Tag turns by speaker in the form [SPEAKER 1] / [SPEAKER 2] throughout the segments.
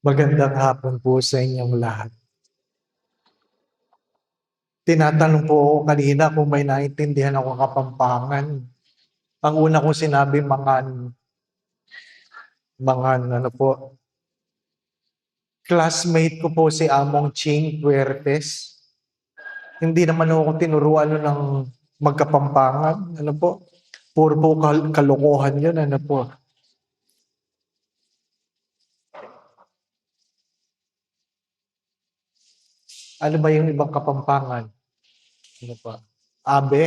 [SPEAKER 1] Magandang hapon po sa inyong lahat. Tinatanong po ako kanina kung may naintindihan akong Kapampangan. Ang una kong sinabi, mangan. Mangan, ano po. Classmate ko po si Among Ching Puertes. Hindi naman ako tinuruan nun ng magkapampangan. Ano po. Puro po kalokohan yun. Ano po. Ano ba yung ibang Kapampangan? Ano po. Abe.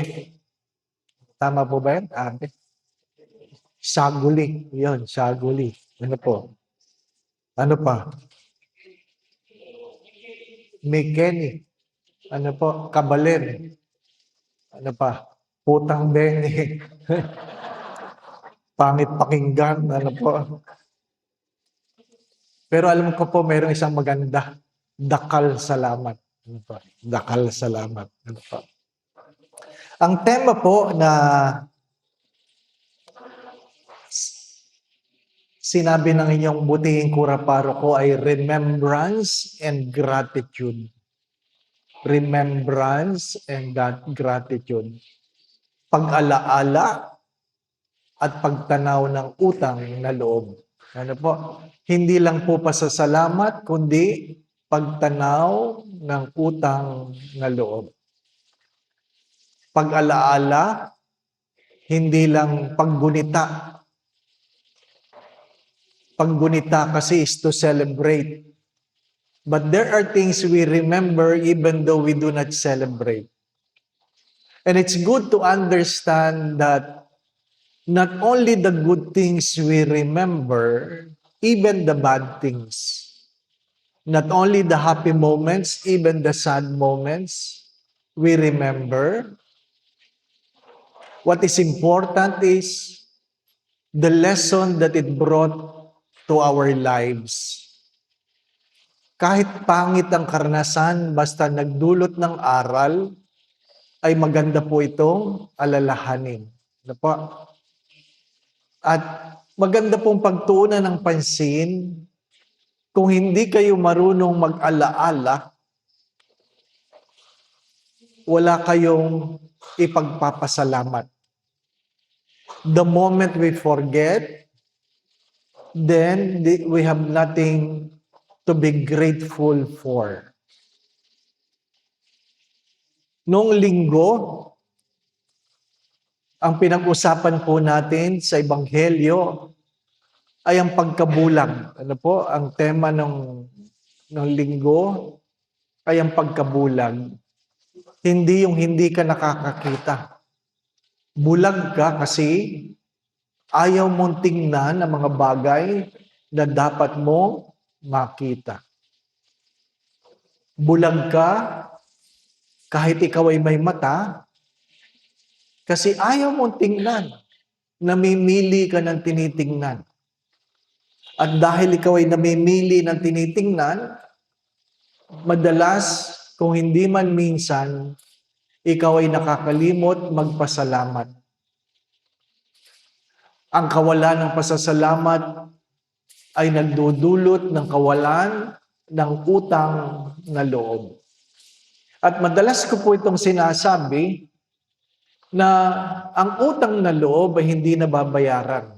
[SPEAKER 1] Tama po ba yan? Abe. Saguli. Yun, saguli. Ano po. Ano pa? Mekeni. Ano po? Kabaler. Ano pa? Putang Bene. Pangit pakinggan. Ano po? Pero alam ko po, mayroong isang maganda. Dakal salamat. Ano po? Dakal salamat. Ano po? Ang tema po na sinabi ng inyong butihing kuraparo ko ay remembrance and gratitude. Remembrance and gratitude. Pag-alaala at pagtanaw ng utang na loob. Ano po? Hindi lang po pasasalamat, kundi pagtanaw ng utang na loob. Pag-alaala, hindi lang paggunita. Paggunita kasi is to celebrate. But there are things we remember even though we do not celebrate. And it's good to understand that not only the good things we remember, even the bad things. Not only the happy moments, even the sad moments, we remember. What is important is the lesson that it brought to our lives. Kahit pangit ang karanasan, basta nagdulot ng aral, ay maganda po itong alalahanin. Ano po? At maganda pong pagtuunan ng pansin, kung hindi kayo marunong mag-alaala, wala kayong ipagpapasalamat. The moment we forget, then we have nothing to be grateful for. Noong linggo, ang pinag-usapan po natin sa Ebanghelyo ay ang pagkabulag. Ano po? Ang tema ng linggo ay ang pagkabulag. Hindi yung hindi ka nakakakita. Bulag ka kasi ayaw mong tingnan ang mga bagay na dapat mo makita. Bulag ka kahit ikaw ay may mata kasi ayaw mong tingnan. Namimili ka ng tinitingnan. At dahil ikaw ay namimili ng tinitingnan, madalas, kung hindi man minsan, ikaw ay nakakalimot magpasalamat. Ang kawalan ng pasasalamat ay nagdudulot ng kawalan ng utang na loob. At madalas ko po itong sinasabi na ang utang na loob ay hindi nababayaran.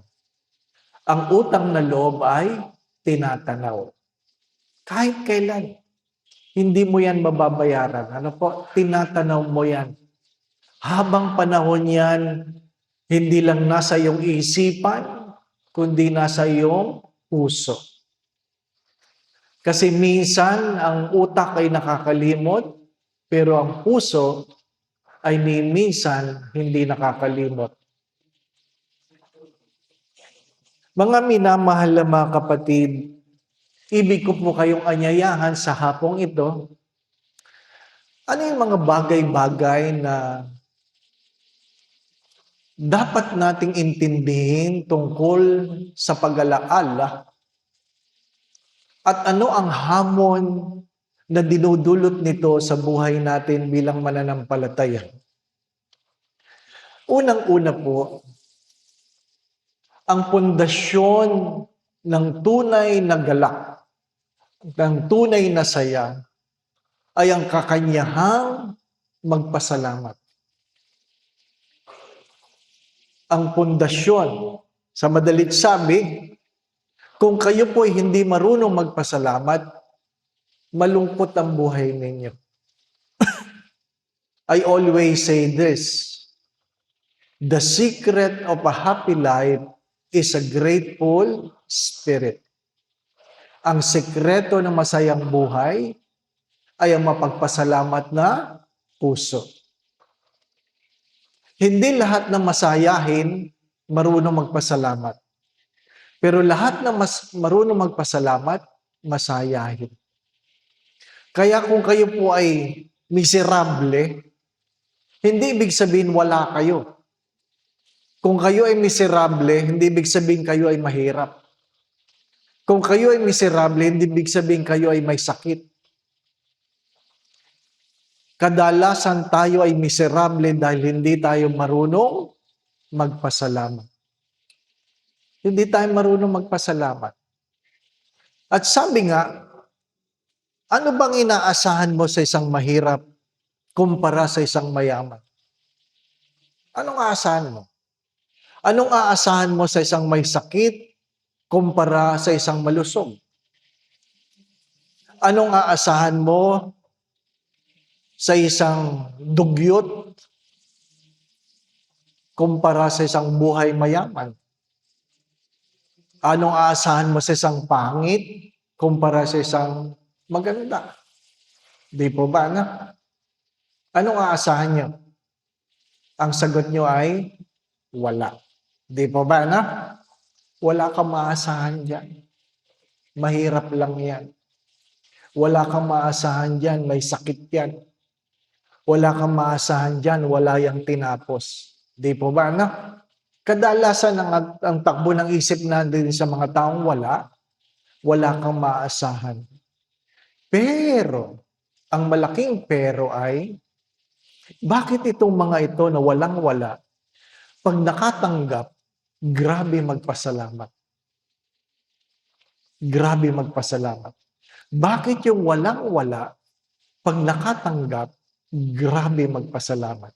[SPEAKER 1] Ang utang na loob ay tinatanaw. Kahit kailan, hindi mo yan mababayaran. Ano po? Tinatanaw mo yan. Habang panahon yan, hindi lang nasa iyong isipan, kundi nasa iyong puso. Kasi minsan, ang utak ay nakakalimot, pero ang puso ay minsan hindi nakakalimot. Mga minamahal na mga kapatid, ibig ko po kayong anyayahan sa hapong ito. Ano yung mga bagay-bagay na dapat nating intindihin tungkol sa pag-alaala at ano ang hamon na dinudulot nito sa buhay natin bilang mananampalataya? Unang-una po, ang pundasyon ng tunay na galak ng tunay na saya ay ang kakanyahang magpasalamat. Ang pundasyon, sa madalit sabi, kung kayo po ay hindi marunong magpasalamat, malungkot ang buhay ninyo. I always say this, the secret of a happy life is a grateful spirit. Ang sekreto ng masayang buhay ay ang mapagpasalamat na puso. Hindi lahat ng masayahin marunong magpasalamat. Pero lahat ng marunong magpasalamat, masayahin. Kaya kung kayo po ay miserable, hindi ibig sabihin wala kayo. Kung kayo ay miserable, hindi ibig sabihin kayo ay mahirap. Kung kayo ay miserable, hindi ibig sabihin kayo ay may sakit. Kadalasan tayo ay miserable dahil hindi tayo marunong magpasalamat. Hindi tayo marunong magpasalamat. At sabi nga, ano bang inaasahan mo sa isang mahirap kumpara sa isang mayaman? Anong aasahan mo? Anong aasahan mo sa isang may sakit kumpara sa isang malusog? Anong aasahan mo sa isang dugyot kumpara sa isang buhay mayaman? Anong aasahan mo sa isang pangit kumpara sa isang maganda? Di po ba, anak? Anong aasahan niyo? Ang sagot niyo ay wala. Di po ba, anak? Wala kang maasahan dyan. Mahirap lang yan. Wala kang maasahan dyan, may sakit yan. Wala kang maasahan dyan, wala yang tinapos. Di po ba, anak? Kadalasan ang takbo ng isip natin sa mga taong wala kang maasahan. Pero, ang malaking pero ay, bakit itong mga ito na walang-wala, pag nakatanggap, grabe magpasalamat. Grabe magpasalamat. Bakit yung walang-wala, pag nakatanggap, grabe magpasalamat?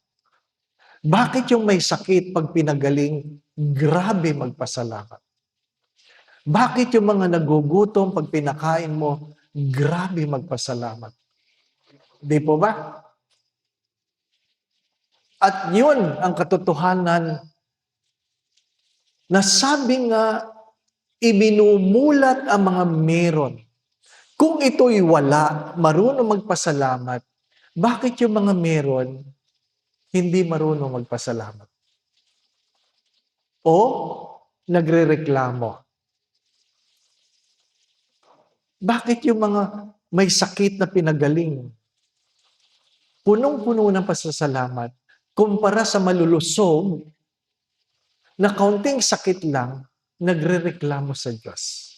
[SPEAKER 1] Bakit yung may sakit pag pinagaling, grabe magpasalamat? Bakit yung mga nagugutom pag pinakain mo, grabe magpasalamat? Di po ba? At yun ang katotohanan na sabi nga, ibinumulat ang mga meron. Kung ito'y wala, marunong magpasalamat, bakit yung mga meron, hindi marunong magpasalamat? O nagrereklamo? Bakit yung mga may sakit na pinagaling, punong-puno ng pasasalamat, kumpara sa malulusog, na kaunting sakit lang, nagrereklamo sa Diyos?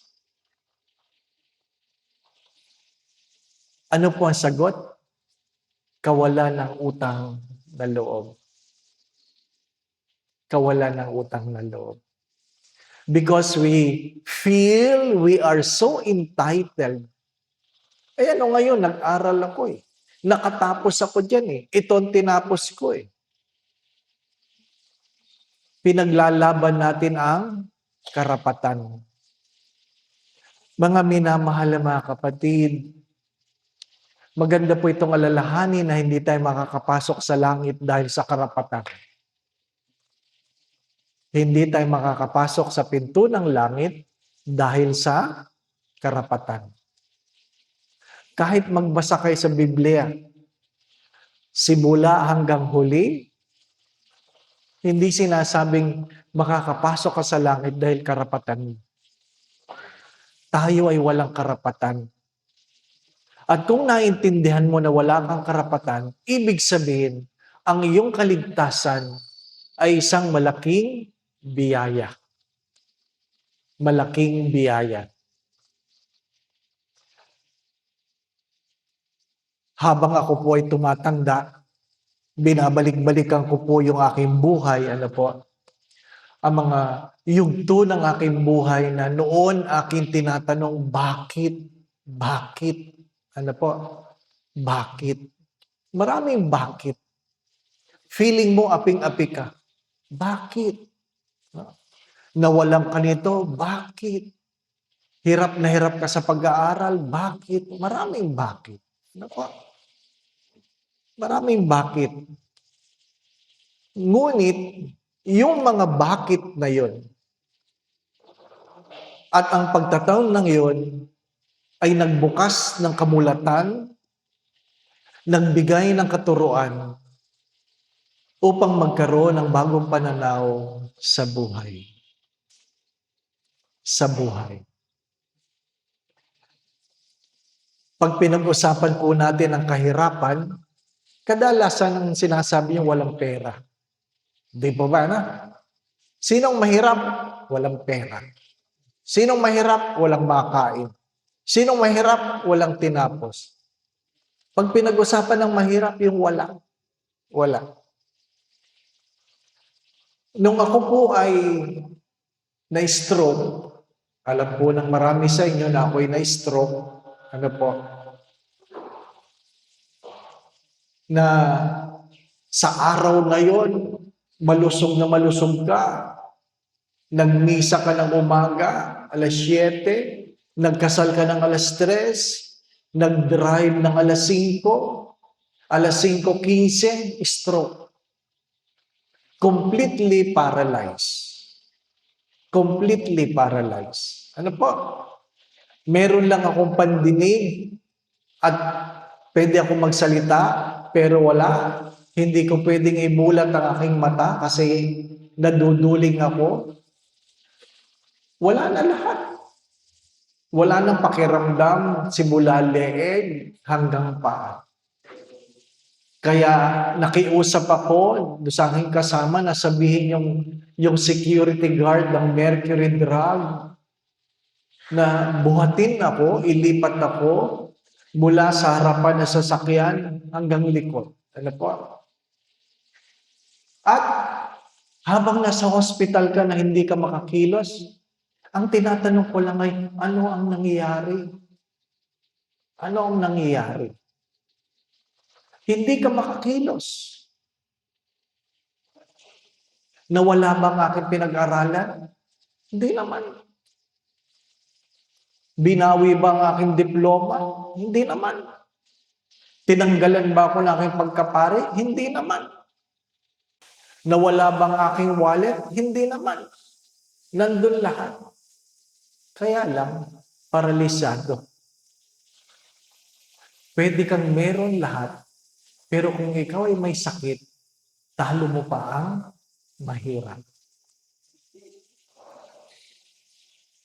[SPEAKER 1] Ano po ang sagot? Kawalan ng utang na loob. Kawalan ng utang na loob. Because we feel we are so entitled. Eh ano ngayon, nag-aral ako eh. Nakatapos ako dyan eh. Ito ang tinapos ko eh. Pinaglalaban natin ang karapatan. Mga minamahal na mga kapatid, maganda po itong alalahanin na hindi tayo makakapasok sa langit dahil sa karapatan. Hindi tayo makakapasok sa pinto ng langit dahil sa karapatan. Kahit magbasa kayo sa Biblia, simula hanggang huli, hindi sinasabing makakapasok ka sa langit dahil karapatan. Tayo ay walang karapatan. At kung naintindihan mo na wala kang karapatan, ibig sabihin, ang iyong kaligtasan ay isang malaking biyaya. Malaking biyaya. Habang ako po ay tumatanda, binabalik-balikan ko po yung aking buhay, ang mga yugto ng aking buhay na noon aking tinatanong, bakit Bakit? Ano po? Bakit? Maraming bakit. Feeling mo aping-api ka. Bakit? Nawalan ka nito. Bakit? Hirap na hirap ka sa pag-aaral. Bakit? Maraming bakit. Ano po? Maraming bakit. Ngunit, yung mga bakit na yon at ang pagtataon ng yon ay nagbukas ng kamulatan, nagbigay ng katuruan upang magkaroon ng bagong pananaw sa buhay. Sa buhay. Pag pinag-usapan po natin ang kahirapan, kadalasan ang sinasabi yung walang pera. Di po ba na? Sinong mahirap? Walang pera. Sinong mahirap? Walang makain. Sinong mahirap? Walang tinapos. Pag pinag-usapan ng mahirap, yung wala. Wala. Nung ako po ay na-stroke, alam po ng marami sa inyo na ako'y na-stroke, ano po, na sa araw na yon, malusog na malusog ka, nagmisa ka ng umaga, alas 7, nagkasal ka ng alas 3, nag-drive ng alas 5, alas 5:15, stroke. Completely paralyzed. Completely paralyzed. Ano po? Meron lang akong pandinig at pwede akong magsalita, pero wala. Hindi ko pwedeng imulat ang aking mata kasi naduduling ako. Wala na lahat. Wala nang pakiramdam, simula leeg hanggang paa. Kaya nakiusap ako sa aking kasama na sabihin yung security guard ng Mercury Drug na buhatin ako, ilipat ako mula sa harapan ng sasakyan hanggang likod. Ano po? At habang nasa hospital ka na hindi ka makakilos, ang tinatanong ko lang ay, ano ang nangyayari? Ano ang nangyayari? Hindi ka makakilos. Nawala ba ang aking pinag-aralan? Hindi naman. Binawi ba ang aking diploma? Hindi naman. Tinanggalan ba ako ng aking pagkapare? Hindi naman. Nawala ba ang aking wallet? Hindi naman. Nandun lahat. Kaya lang, paralisado. Pwede kang meron lahat, pero kung ikaw ay may sakit, talo mo pa ang mahirap.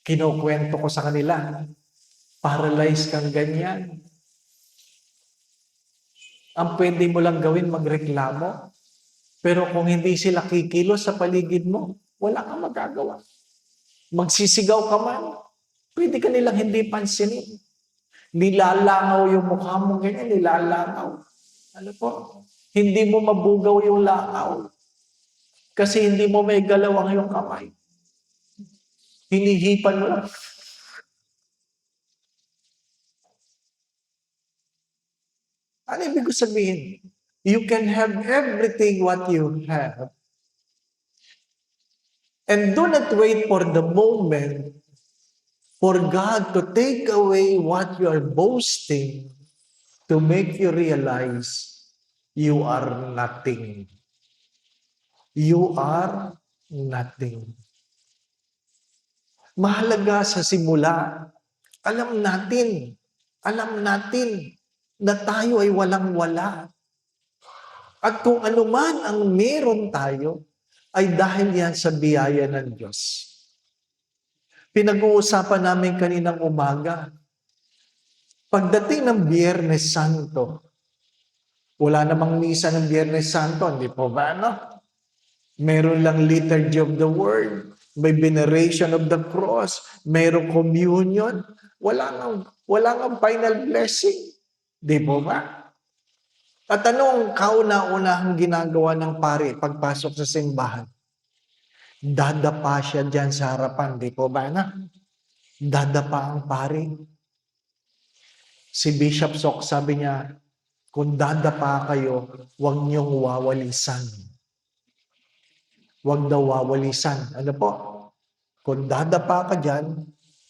[SPEAKER 1] Kinukwento ko sa kanila, paralyzed kang ganyan. Ang pwede mo lang gawin, magreklamo. Pero kung hindi sila kikilos sa paligid mo, wala kang magagawa. Magsisigaw ka man, pwede ka nilang hindi pansinin. Nilalangaw yung mukha mo ganyan, nilalangaw. Ano po? Hindi mo mabugaw yung langaw. Kasi hindi mo may galaw ang iyong kamay. Hinihipan mo lang. Ano ibig ko sabihin? You can have everything what you have. And do not wait for the moment for God to take away what you are boasting to make you realize you are nothing. You are nothing. Mahalaga sa simula, alam natin na tayo ay walang-wala. At kung ano man ang meron tayo, ay dahil yan sa biyaya ng Diyos. Pinag-uusapan namin kaninang umaga, pagdating ng Biyernes Santo, wala namang misa ng Biyernes Santo, hindi po ba, no? Meron lang liturgy of the word, may veneration of the cross, mayroong communion, wala nang final blessing. Di po ba? At anong kauna-unahang ginagawa ng pari pagpasok sa simbahan? Dadapa siya dyan sa harapan, di po ba na? Dadapa ang pari. Si Bishop Sok sabi niya, kung dadapa kayo, huwag niyong wawalisan. Huwag daw wawalisan. Ano po? Kung dadapa ka dyan,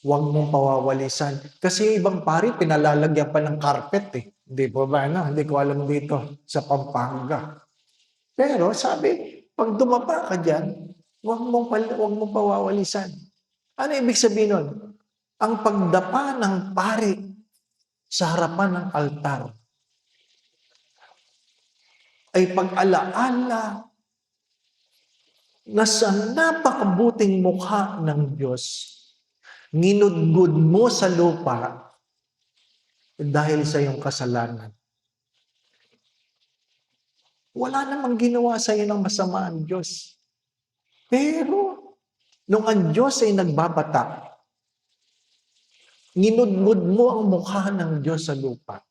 [SPEAKER 1] huwag mong pawawalisan. Kasi ibang pari, pinalalagyan pa ng carpet eh. Hindi po ba? Ano? Hindi ko alam dito sa Pampanga. Pero sabi, pag dumapa ka dyan, huwag mong pawawalisan. Ano ibig sabihin nun? Ang pagdapa ng pari sa harapan ng altar ay pag-alaala na sa napakabuting mukha ng Diyos, nginudgud mo sa lupa dahil sa iyong kasalanan. Wala namang ginawa sa iyo ng masama ang Diyos. Pero, nung ang Diyos ay nagbabata, nginudgud mo ang mukha ng Diyos sa lupa.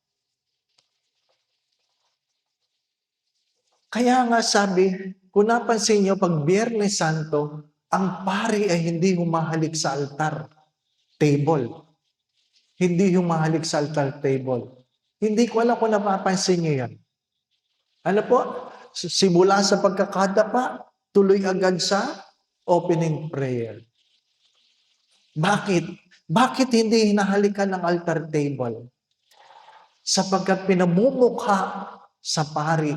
[SPEAKER 1] Kaya nga sabi, kung napansin niyo, pag Biyernes Santo, ang pari ay hindi humahalik sa altar table. Hindi humahalik sa altar table. Hindi ko alam kung napapansin niyo yan. Ano po? Simula sa pagkakadapa, tuloy agad sa opening prayer. Bakit? Bakit hindi hinahalikan ng altar table? Sapagkat pinamumukha sa pari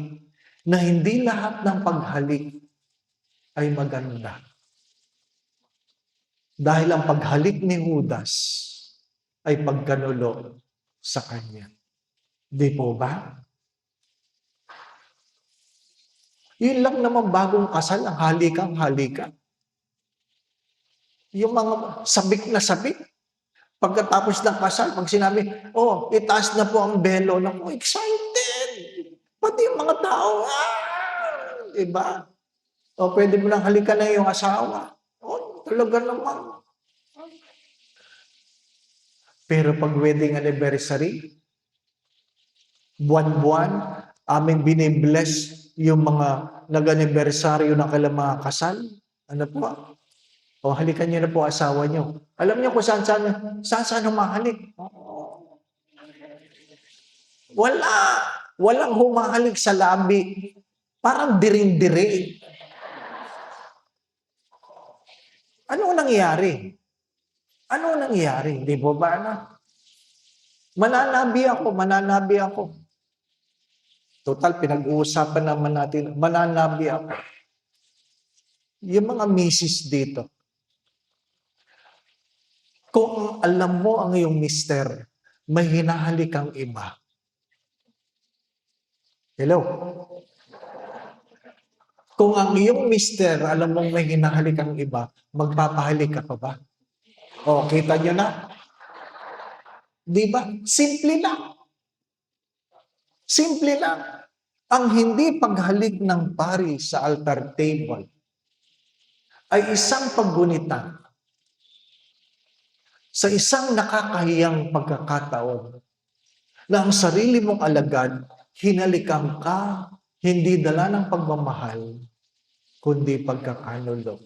[SPEAKER 1] na hindi lahat ng paghalik ay maganda. Dahil ang paghalik ni Judas ay pagkanulo sa kanya. Di po ba? Yun lang naman bagong kasal, ang halikan. Yung mga sabik na sabik. Pagkatapos ng kasal, pag sinabi, itaas na po ang belo. Naku, excited! Pati yung mga tao, diba? Pwede mo lang halikan na yung asawa. Talaga naman. Pero pag wedding anniversary, buwan-buwan, aming binibless yung mga nag-anibersaryo ng kailang mga kasal. Ano po? Halikan niyo na po asawa niyo. Alam niyo kung saan humahalik? Walang humahalik sa labi. Parang diring-diri. Ano nangyari? Di po ba na? Mananabi ako. Total, pinag-uusapan naman natin, mananabi ako. Yung mga misis dito, kung alam mo ang iyong mister, may hinahalik kang iba. Hello? Kung ang iyong mister, alam mong may hinahalik kang iba, magpapahalik ka pa ba? Kita nyo na? Di ba? Simple lang. Ang hindi paghalik ng pari sa altar table ay isang paggunita sa isang nakakahiyang pagkakataon na ang sarili mong alagad, hinalikan ka, hindi dala ng pagmamahal, kundi pagkakanulo.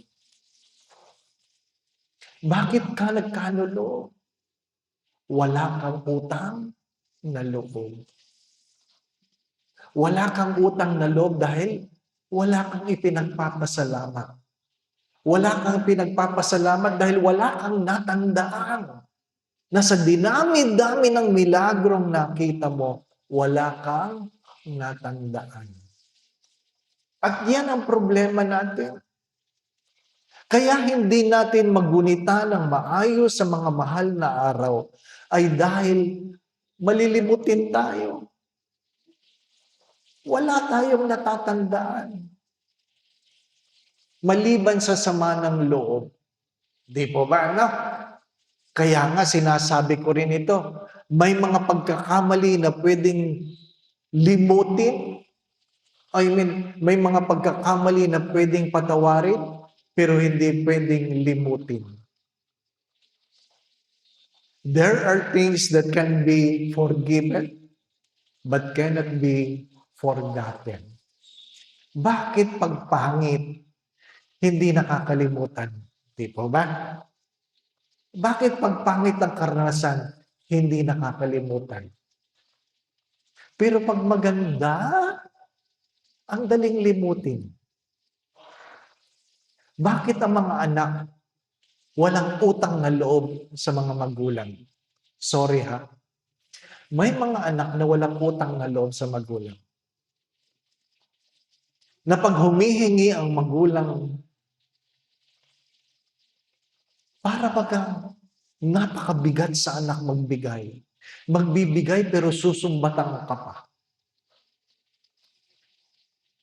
[SPEAKER 1] Bakit ka nagkanulo? Wala kang utang na loob. Wala kang utang na loob dahil wala kang ipinagpapasalamat. Wala kang pinagpapasalamat dahil wala kang natandaan na sa dinami-dami ng milagrong nakita mo, wala kang natandaan. At yan ang problema natin. Kaya hindi natin magunita ng maayos sa mga mahal na araw ay dahil malilimutin tayo. Wala tayong natatandaan. Maliban sa sama ng loob. Di po ba, no? Kaya nga sinasabi ko rin ito, may mga pagkakamali na pwedeng limutin. May mga pagkakamali na pwedeng patawarin, pero hindi pwedeng limutin. There are things that can be forgiven, but cannot be forgotten. Bakit pagpangit, hindi nakakalimutan? Di po ba? Bakit pagpangit ang karanasan, hindi nakakalimutan. Pero pag maganda, ang daling limutin. Bakit ang mga anak walang utang na loob sa mga magulang? Sorry ha. May mga anak na walang utang na loob sa magulang. Na pag humihingi ang magulang, para bagang napakabigat sa anak magbigay. Magbibigay pero susumbatan ka pa.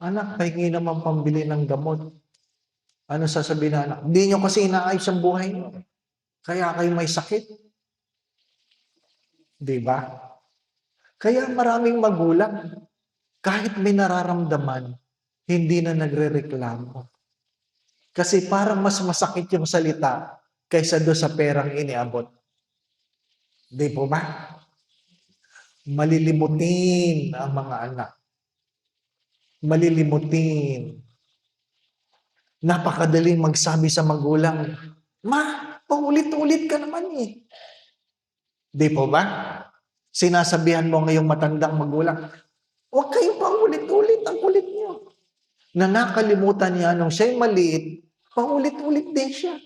[SPEAKER 1] Anak, pahingi naman pambili ng gamot. Ano sasabihin na anak? Hindi nyo kasi inaayos ang buhay nyo. Kaya kayo may sakit. Di ba? Kaya maraming magulang, kahit may nararamdaman, hindi na nagre-reklamo. Kasi parang mas masakit yung salita kaysa doon sa perang iniabot. Di po ba? Malilimutin ang mga anak. Malilimutin. Napakadaling magsabi sa magulang, "Ma, paulit-ulit ka naman eh." Di po ba? Sinasabihan mo ngayong matandang magulang, "Huwag kayong paulit-ulit, ang kulit niyo." Na nakalimutan niya nung siya'y maliit, paulit-ulit din siya.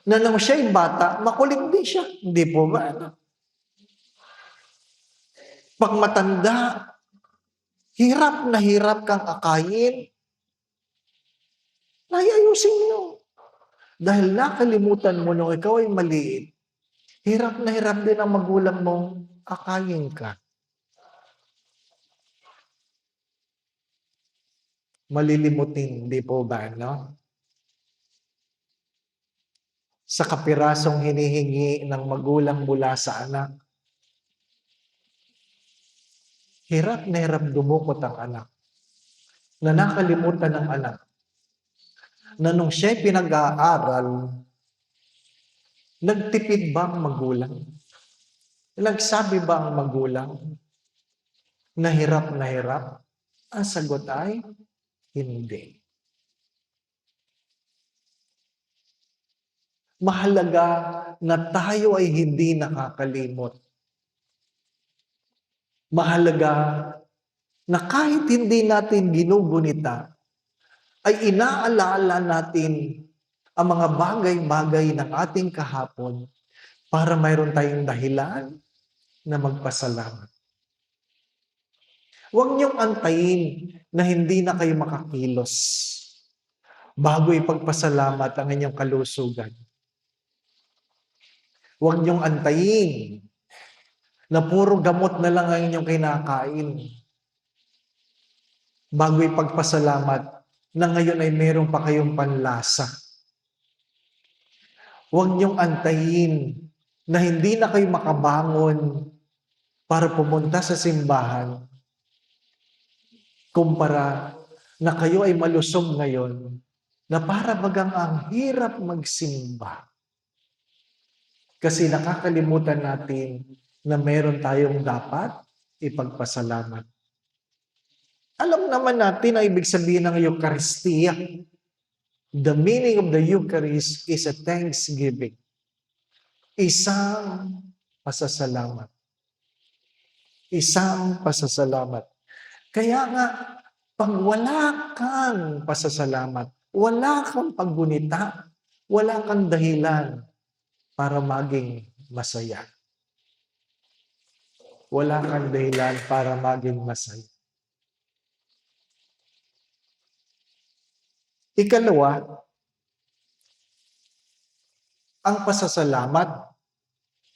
[SPEAKER 1] Na nung siya'y bata, makulit din siya. Hindi po ba? Pag matanda, hirap na hirap kang akayin, ayusin niyo. Dahil nakalimutan mo nung ikaw ay maliit, hirap na hirap din ang magulang mong akayin ka. Malilimutin, di po ba, no? Sa kapirasong hinihingi ng magulang mula sa anak, hirap na hirap dumukot ang anak. Na nakalimutan ng anak na nung siya'y pinag-aaral, nagtipid ba ang magulang? Nagsabi ba ang magulang na hirap na hirap? Ang sagot ay, hindi. Mahalaga na tayo ay hindi nakakalimot. Mahalaga na kahit hindi natin ginugunita, ay inaalala natin ang mga bagay-bagay ng ating kahapon para mayroon tayong dahilan na magpasalamat. Huwag niyong antayin na hindi na kayo makakilos bago ipagpasalamat ang inyong kalusugan. Huwag niyong antayin na puro gamot na lang ang inyong kinakain bago ipagpasalamat na ngayon ay meron pa kayong panlasa. Huwag niyong antayin na hindi na kayo makabangon para pumunta sa simbahan kumpara na kayo ay malusog ngayon na para bagang ang hirap magsimba. Kasi nakakalimutan natin na meron tayong dapat ipagpasalamat. Alam naman natin ang ibig sabihin ng Eucharistia. The meaning of the Eucharist is a thanksgiving. Isang pasasalamat. Isang pasasalamat. Kaya nga, pag wala kang pasasalamat, wala kang paggunita, wala kang dahilan para maging masaya. Wala kang dahilan para maging masaya. Ikalawa, ang pasasalamat,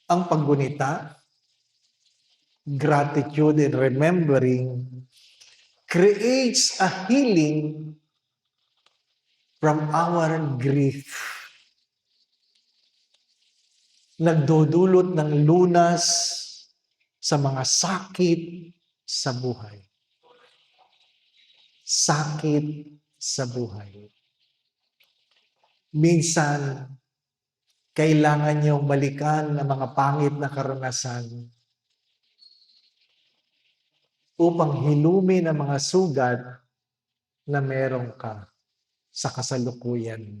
[SPEAKER 1] ang paggunita, gratitude and remembering creates a healing from our grief. Nagdudulot ng lunas sa mga sakit sa buhay. Sakit sa buhay. Minsan, kailangan niyong balikan ang mga pangit na karanasan upang hilumin ang mga sugat na meron ka sa kasalukuyan.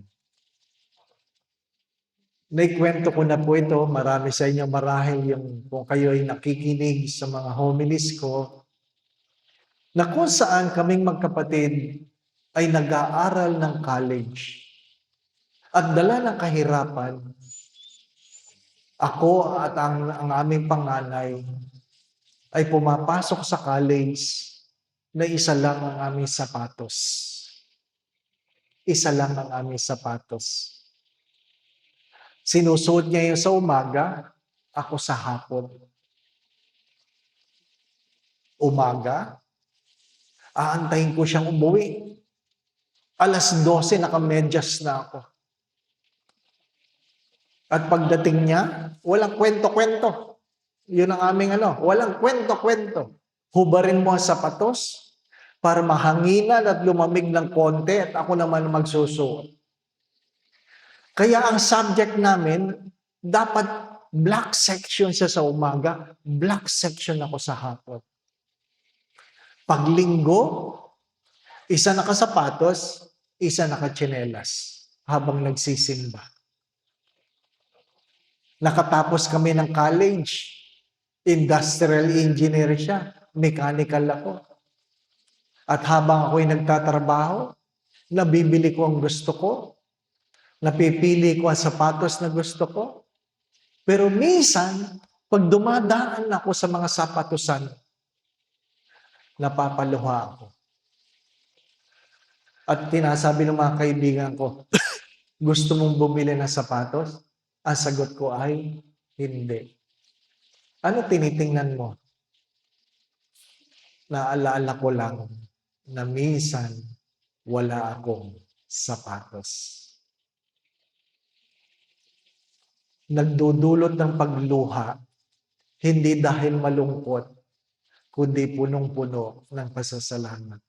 [SPEAKER 1] Naikwento ko na po ito, marami sa inyo marahil yung kung kayo ay nakikinig sa mga homilies ko, na kung saan kaming magkapatid ay nag-aaral ng college. At dala ng kahirapan, ako at ang aming panganay ay pumapasok sa college na isa lang ang aming sapatos. Isa lang ang aming sapatos. Sinusuot niya yun sa umaga, ako sa hapon. Umaga, aantayin ko siyang umuwi. 12:00, nakamedyas na ako. At pagdating niya, walang kwento-kwento. Yun ang aming walang kwento-kwento. Hubarin mo ang sapatos para mahanginan at lumamig ng konti at ako naman magsusuot. Kaya ang subject namin, dapat black section siya sa umaga, black section ako sa hapon. Pag linggo, isa nakasapatos, isa nakatsinelas habang nagsisimba. Nakatapos kami ng college, industrial engineer siya, mechanical ako. At habang ako'y nagtatrabaho, nabibili ko ang gusto ko, napipili ko ang sapatos na gusto ko. Pero minsan, pag dumadaan ako sa mga sapatosan, napapaluha ako. At tinasabi ng mga kaibigan ko, gusto mong bumili ng sapatos? Ang sagot ko ay, hindi. Ano tinitingnan mo? Naalala ko lang na minsan wala akong sapatos. Nagdudulot ng pagluha, hindi dahil malungkot, kundi punong-puno ng pasasalamat.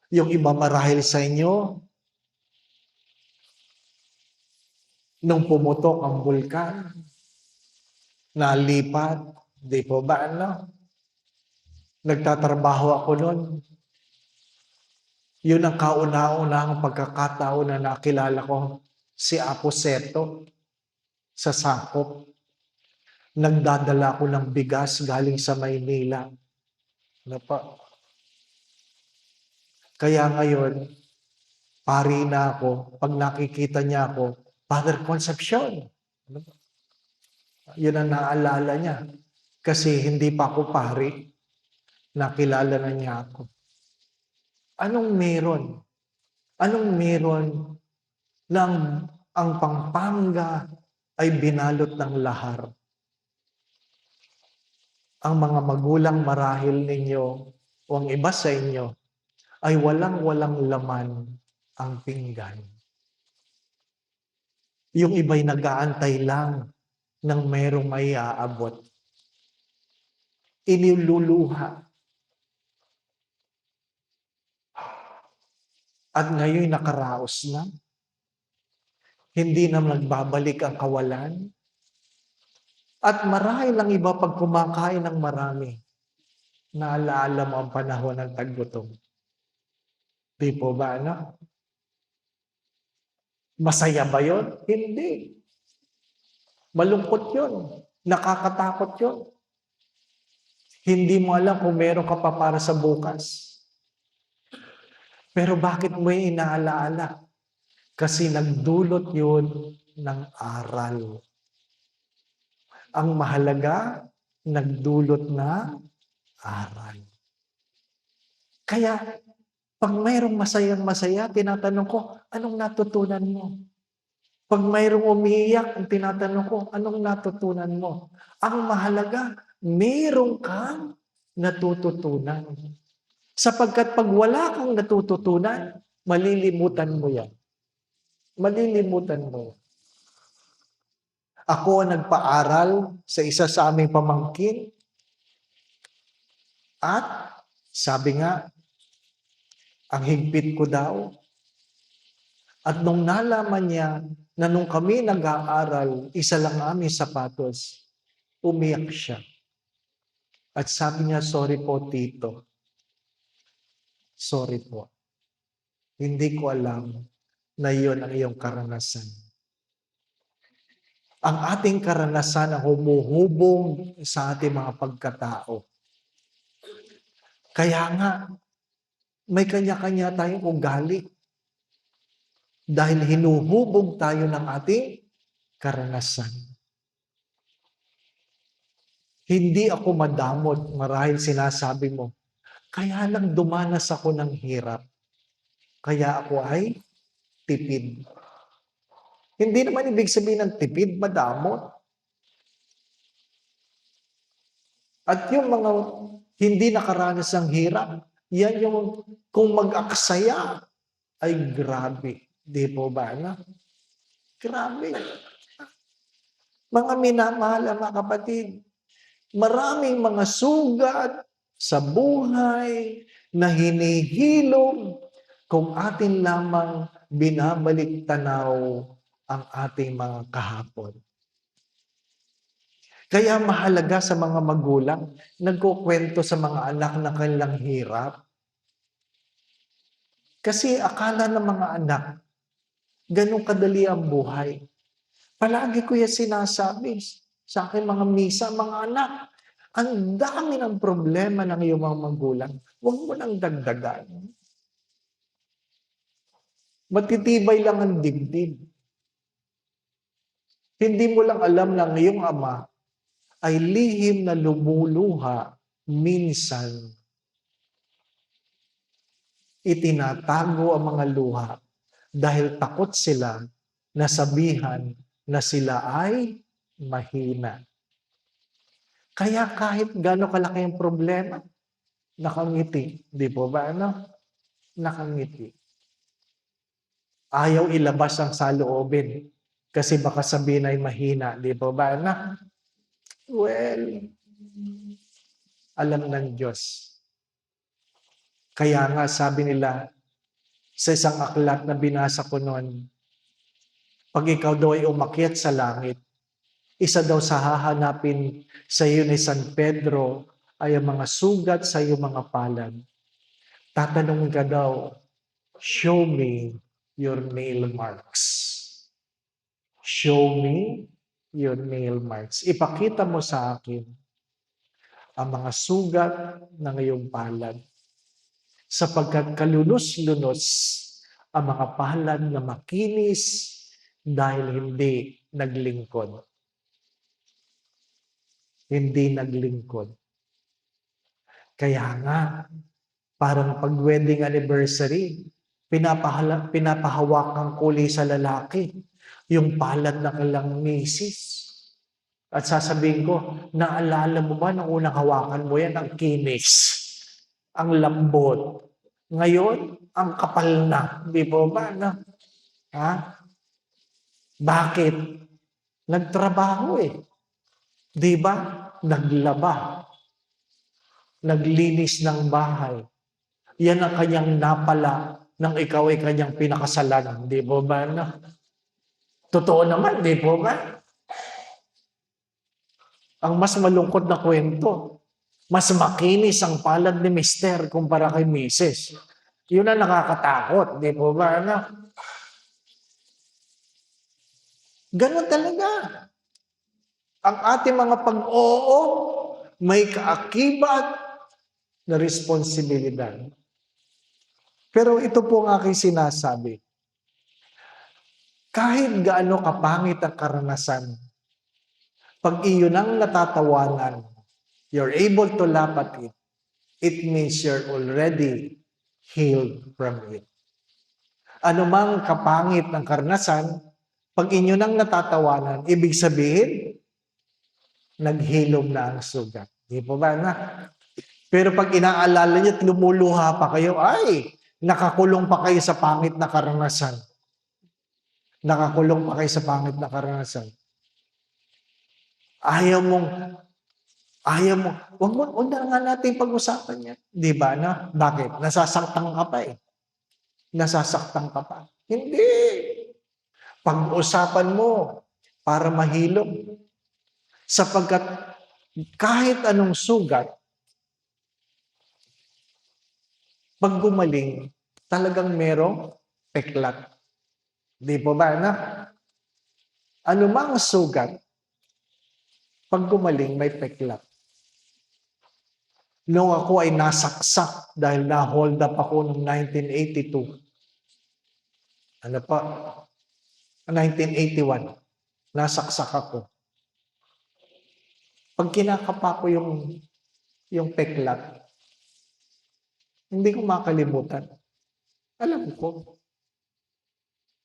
[SPEAKER 1] Yung iba marahil sa inyo, nung pumutok ang bulkan, nalipat, di po ba Nagtatrabaho ako noon. Yun ang kauna-unahang pagkakataon na nakilala ko si Apo Seto sa sakop. Nagdadala ko ng bigas galing sa Maynila. Kaya ngayon, pari na ako, pag nakikita niya ako, Father Concepcion. Yun ang naalala niya. Kasi hindi pa ako pari, nakilala na niya ako. Anong meron? Anong meron ng ang Pampanga ay binalot ng lahar? Ang mga magulang marahil ninyo o ang iba sa inyo ay walang-walang laman ang pinggan. Yung iba'y nag-aantay lang ng merong may aabot. Iniluluha. At ngayon nakaraos na. Hindi na nagbabalik ang kawalan. At marahil ang iba pag kumakain ng marami, naalaala mo ang panahon ng taggutom. Di po ba, Masaya ba yun? Hindi. Malungkot yun. Nakakatakot yun. Hindi mo alam kung meron ka pa para sa bukas. Pero bakit mo inaalaala? Kasi nagdulot yun ng aral. Ang mahalaga, nagdulot na aral. Kaya, pag mayroong masayang-masaya, tinatanong ko, anong natutunan mo? Pag mayroong umiiyak, tinatanong ko, anong natutunan mo? Ang mahalaga, mayroong kang natututunan. Sapagkat pag wala kang natututunan, malilimutan mo yan. Malilimutan mo. Ako nagpaaral sa isa sa aming pamangkin. At sabi nga, ang higpit ko daw. At nung nalaman niya na nung kami nag-aaral, isa lang aming sapatos, umiyak siya. At sabi niya, sorry po, Tito. Sorry po. Hindi ko alam na iyon ang iyong karanasan. Ang ating karanasan ang humuhubog sa ating mga pagkatao. Kaya nga, may kanya-kanya tayong ugali. Dahil hinuhubog tayo ng ating karanasan. Hindi ako madamot, marahil sinasabi mo, kaya lang dumanas ako ng hirap. Kaya ako ay tipid. Hindi naman ibig sabihin ng tipid, madamot. At yung mga hindi nakaranas ng hirap, yan yung kung mag-aksaya, ay grabe. Di po ba? No? Grabe. Mga minamahal, mga kapatid, maraming mga sugat sa buhay na hinihilom kung atin lamang binabalik tanaw ang ating mga kahapon. Kaya mahalaga sa mga magulang, nagkukwento sa mga anak na kanilang hirap. Kasi akala ng mga anak, ganun kadali ang buhay. Palagi ko yan sinasabi sa akin mga misa, mga anak, ang dami ng problema ng iyong mga magulang. Huwag mo nang dagdagan. Matitibay lang ang dibdib. Hindi mo lang alam na ang iyong ama ay lihim na lumuluha minsan. Itinatago ang mga luha dahil takot sila na sabihan na sila ay mahina. Kaya kahit gaano kalaki ang problema, nakangiti. Di po ba? Ano? Nakangiti. Ayaw ilabas ang saloobin kasi baka sabihin ay mahina. Di po ba? Ano? Well, alam ng Diyos. Kaya nga sabi nila sa isang aklat na binasa ko noon, pag ikaw daw ay umakyat sa langit, isa daw sa hahanapin sa iyo ni San Pedro ay ang mga sugat sa iyong mga palad. Tatanungin ka daw, show me your nail marks. Show me your nail marks. Ipakita mo sa akin ang mga sugat ng iyong palad. Sapagkat kalunos-lunos ang mga palad na makinis dahil hindi naglingkod. Hindi naglingkod. Kaya nga, parang pag-wedding anniversary, pinapahawak ang kulay sa lalaki, yung palad ng ilang misis. At sasabihin ko, naalala mo ba nung unang hawakan mo yan, ang kinis, ang lambot. Ngayon, ang kapal na. Di po ba? No? Ha? Bakit? Nagtrabaho eh. Di ba? Naglaba. Naglinis ng bahay. Yan ang kanyang napala nang ikaw ay kanyang pinakasalan. Di po ba? No? Totoo naman, di po ba? Ang mas malungkot na kwento, mas makinis ang palad ni Mister kumpara kay Mrs. Yun ang nakakatakot, di po ba? Ano? Ganon talaga. Ang ating mga pag-oo, may kaakibat na responsibilidad. Pero ito po ang aking sinasabi. Kahit gaano kapangit ang karanasan, pag iyon ang natatawanan, you're able to laugh at it, it means you're already healed from it. Ano mang kapangit ng karanasan, pag inyo nang natatawanan, ibig sabihin, naghilom na ang sugat. Di po ba na? Pero pag inaalala niyo at lumuluha pa kayo, ay, nakakulong pa kayo sa pangit na karanasan. Nakakulong pa kayo sa pangit na karanasan. Ayaw mo, wag na nga natin pag-usapan yan. Di ba na? Bakit? Nasasaktan ka pa eh. Nasasaktan ka pa. Hindi. Pag-usapan mo para mahilom. Sapagkat kahit anong sugat, pag gumaling, talagang merong peklat. Di po ba, anak? Ano mang sugat, pag gumaling, may peklat. Noong ako ay nasaksak dahil na-hold up ako noong 1982. Ano pa? 1981. Nasaksak ako. Pag kinakapa ko yung peklat, hindi ko makalimutan. Alam ko,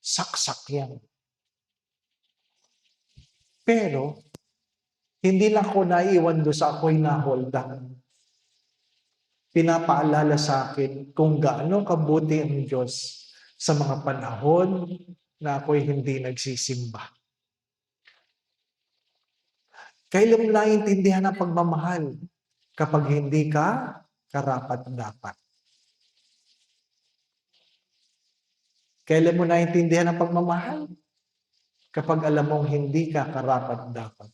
[SPEAKER 1] saksak yan. Pero, hindi lang ko naiwan doon sa ako'y na-hold up. Pinapaalala sa akin kung gaano kabuti ang Diyos sa mga panahon na ako'y hindi nagsisimba. Kailan mo naiintindihan ang pagmamahal? Kapag hindi ka karapat-dapat. Kailan mo naiintindihan ang pagmamahal? Kapag alam mong hindi ka karapat-dapat.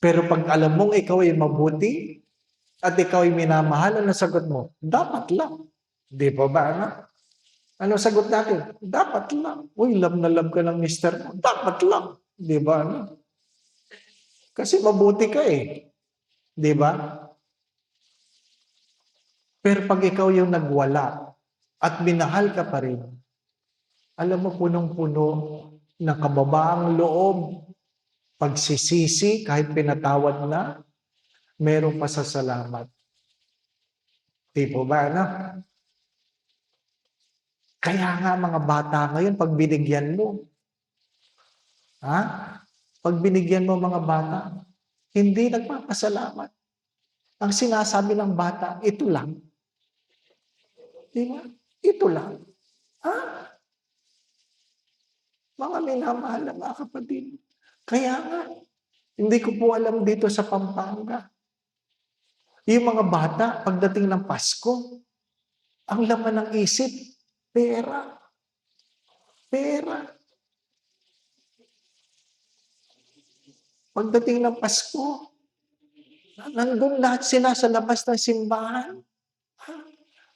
[SPEAKER 1] Pero pag alam mong ikaw ay mabuti at ikaw ay minamahal, ano sagot mo? Dapat lang. Di ba ba, anak? Ano sagot natin? Dapat lang. Uy, love na love ka ng mister mo. Dapat lang. Di ba, anak? Kasi mabuti ka eh. Di ba? Pero pag ikaw yung nagwala at minahal ka pa rin, alam mo, punong-puno ng kababaang loob, pagsisisi, kahit pinatawad na, merong pasasalamat. Di po ba, anak? Kaya nga mga bata ngayon, pag binigyan mo, pag binigyan mo mga bata, hindi nagpapasalamat. Ang sinasabi ng bata, ito lang. Di ba? Ito lang. Mga minamahal na mga kapatid. Kaya nga, hindi ko po alam dito sa Pampanga. Yung mga bata, pagdating ng Pasko, ang laman ng isip, pera. Pera. Pagdating ng Pasko, nandun lahat sila sa labas ng simbahan.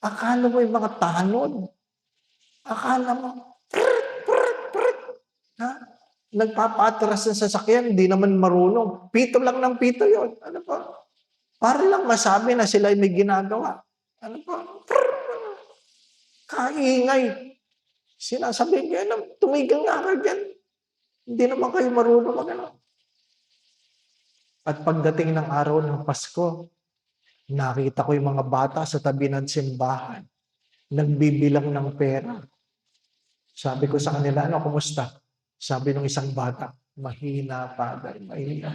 [SPEAKER 1] Akala mo yung mga tanod. Akala mo, nagpapatras ng sasakyan, hindi naman marunong. Pito lang ng pito yon. Ano pa? Para lang masabi na sila ay may ginagawa. Ano pa? Kaingay. Sinasabi niya, tumigil nga ka dyan. Hindi naman kayo marunong magano. At pagdating ng araw ng Pasko, nakita ko yung mga bata sa tabi ng simbahan, nagbibilang ng pera. Sabi ko sa kanila, ano, kumusta? Sabi ng isang bata, mahina, Father, mahina.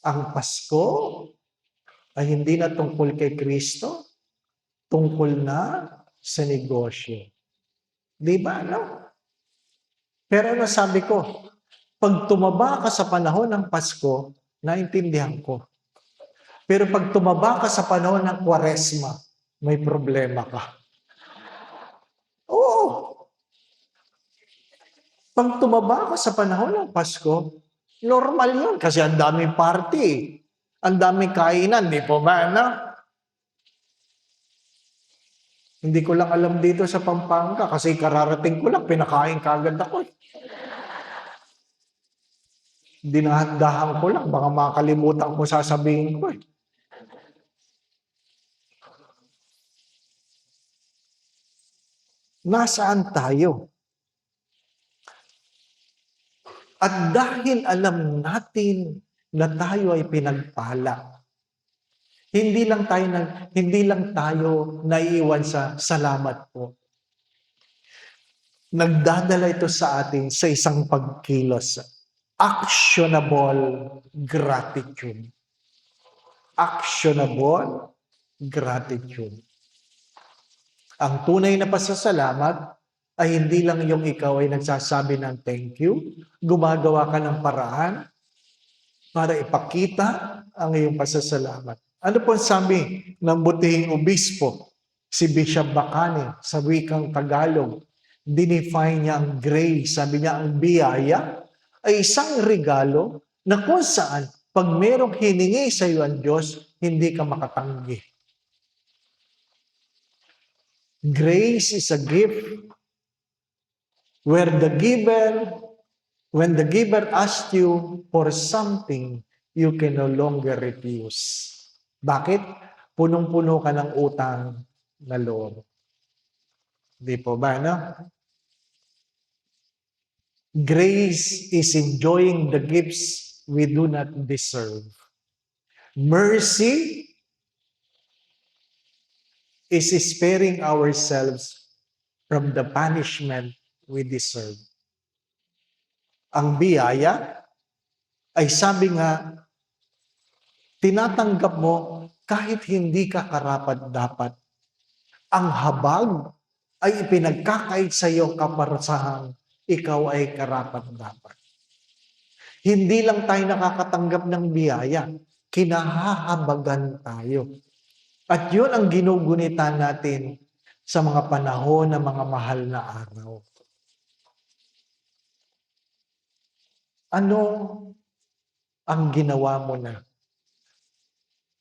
[SPEAKER 1] Ang Pasko ay hindi na tungkol kay Kristo, tungkol na sa negosyo. Di ba, no? Pero ano sabi ko, pag tumaba ka sa panahon ng Pasko, naintindihan ko. Pero pag tumaba ka sa panahon ng Kwaresma, may problema ka. Oo. Pag tumaba ka sa panahon ng Pasko, normal yun kasi ang daming party. Ang daming kainan, di po ba? No? Hindi ko lang alam dito sa Pampanga kasi kararating ko lang, pinakain kagad ako. Dinahandahan ko lang, baka makalimutan ko sasabihin ko. Nasaan tayo? At dahil alam natin na tayo ay pinagpala, hindi lang tayo naiiwan sa salamat po. Nagdadala ito sa atin sa isang pagkilos. Actionable gratitude. Actionable gratitude. Ang tunay na pasasalamat ay hindi lang yung ikaw ay nagsasabi ng thank you, gumagawa ka ng paraan para ipakita ang iyong pasasalamat. Ano po sabi ng butihing obispo, si Bishop Bacani, sa wikang Tagalog? Dinefine niya ang grace. Sabi niya, ang biyaya ay isang regalo na kung saan pag merong hiningi sa iyo ang Diyos, hindi ka makatanggi. Grace is a gift where when the giver asks you for something, you can no longer refuse. Bakit? Punong-puno ka ng utang na loob. Di po ba, no? Grace is enjoying the gifts we do not deserve. Mercy is sparing ourselves from the punishment we deserve. Ang biyaya ay sabi nga, tinatanggap mo kahit hindi ka karapat-dapat. Ang habag ay ipinagkakait sa iyo kaparasahang ikaw ay karapat-dapat. Hindi lang tayo nakakatanggap ng biyaya, kinahahabagan tayo. At yun ang ginugunita natin sa mga panahon ng mga mahal na araw. Ano ang ginawa mo na?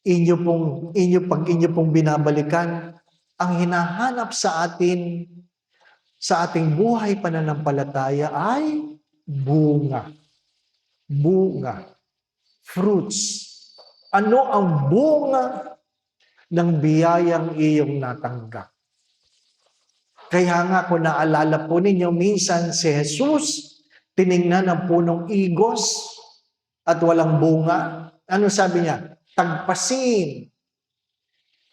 [SPEAKER 1] Pag inyo pong binabalikan, ang hinahanap sa atin, sa ating buhay pananampalataya ay bunga. Bunga. Fruits. Ano ang bunga ng biyayang iyong natanggap? Kaya nga kung naalala po ninyo, minsan si Jesus, tiningnan ang punong igos at walang bunga. Ano sabi niya? Tagpasin.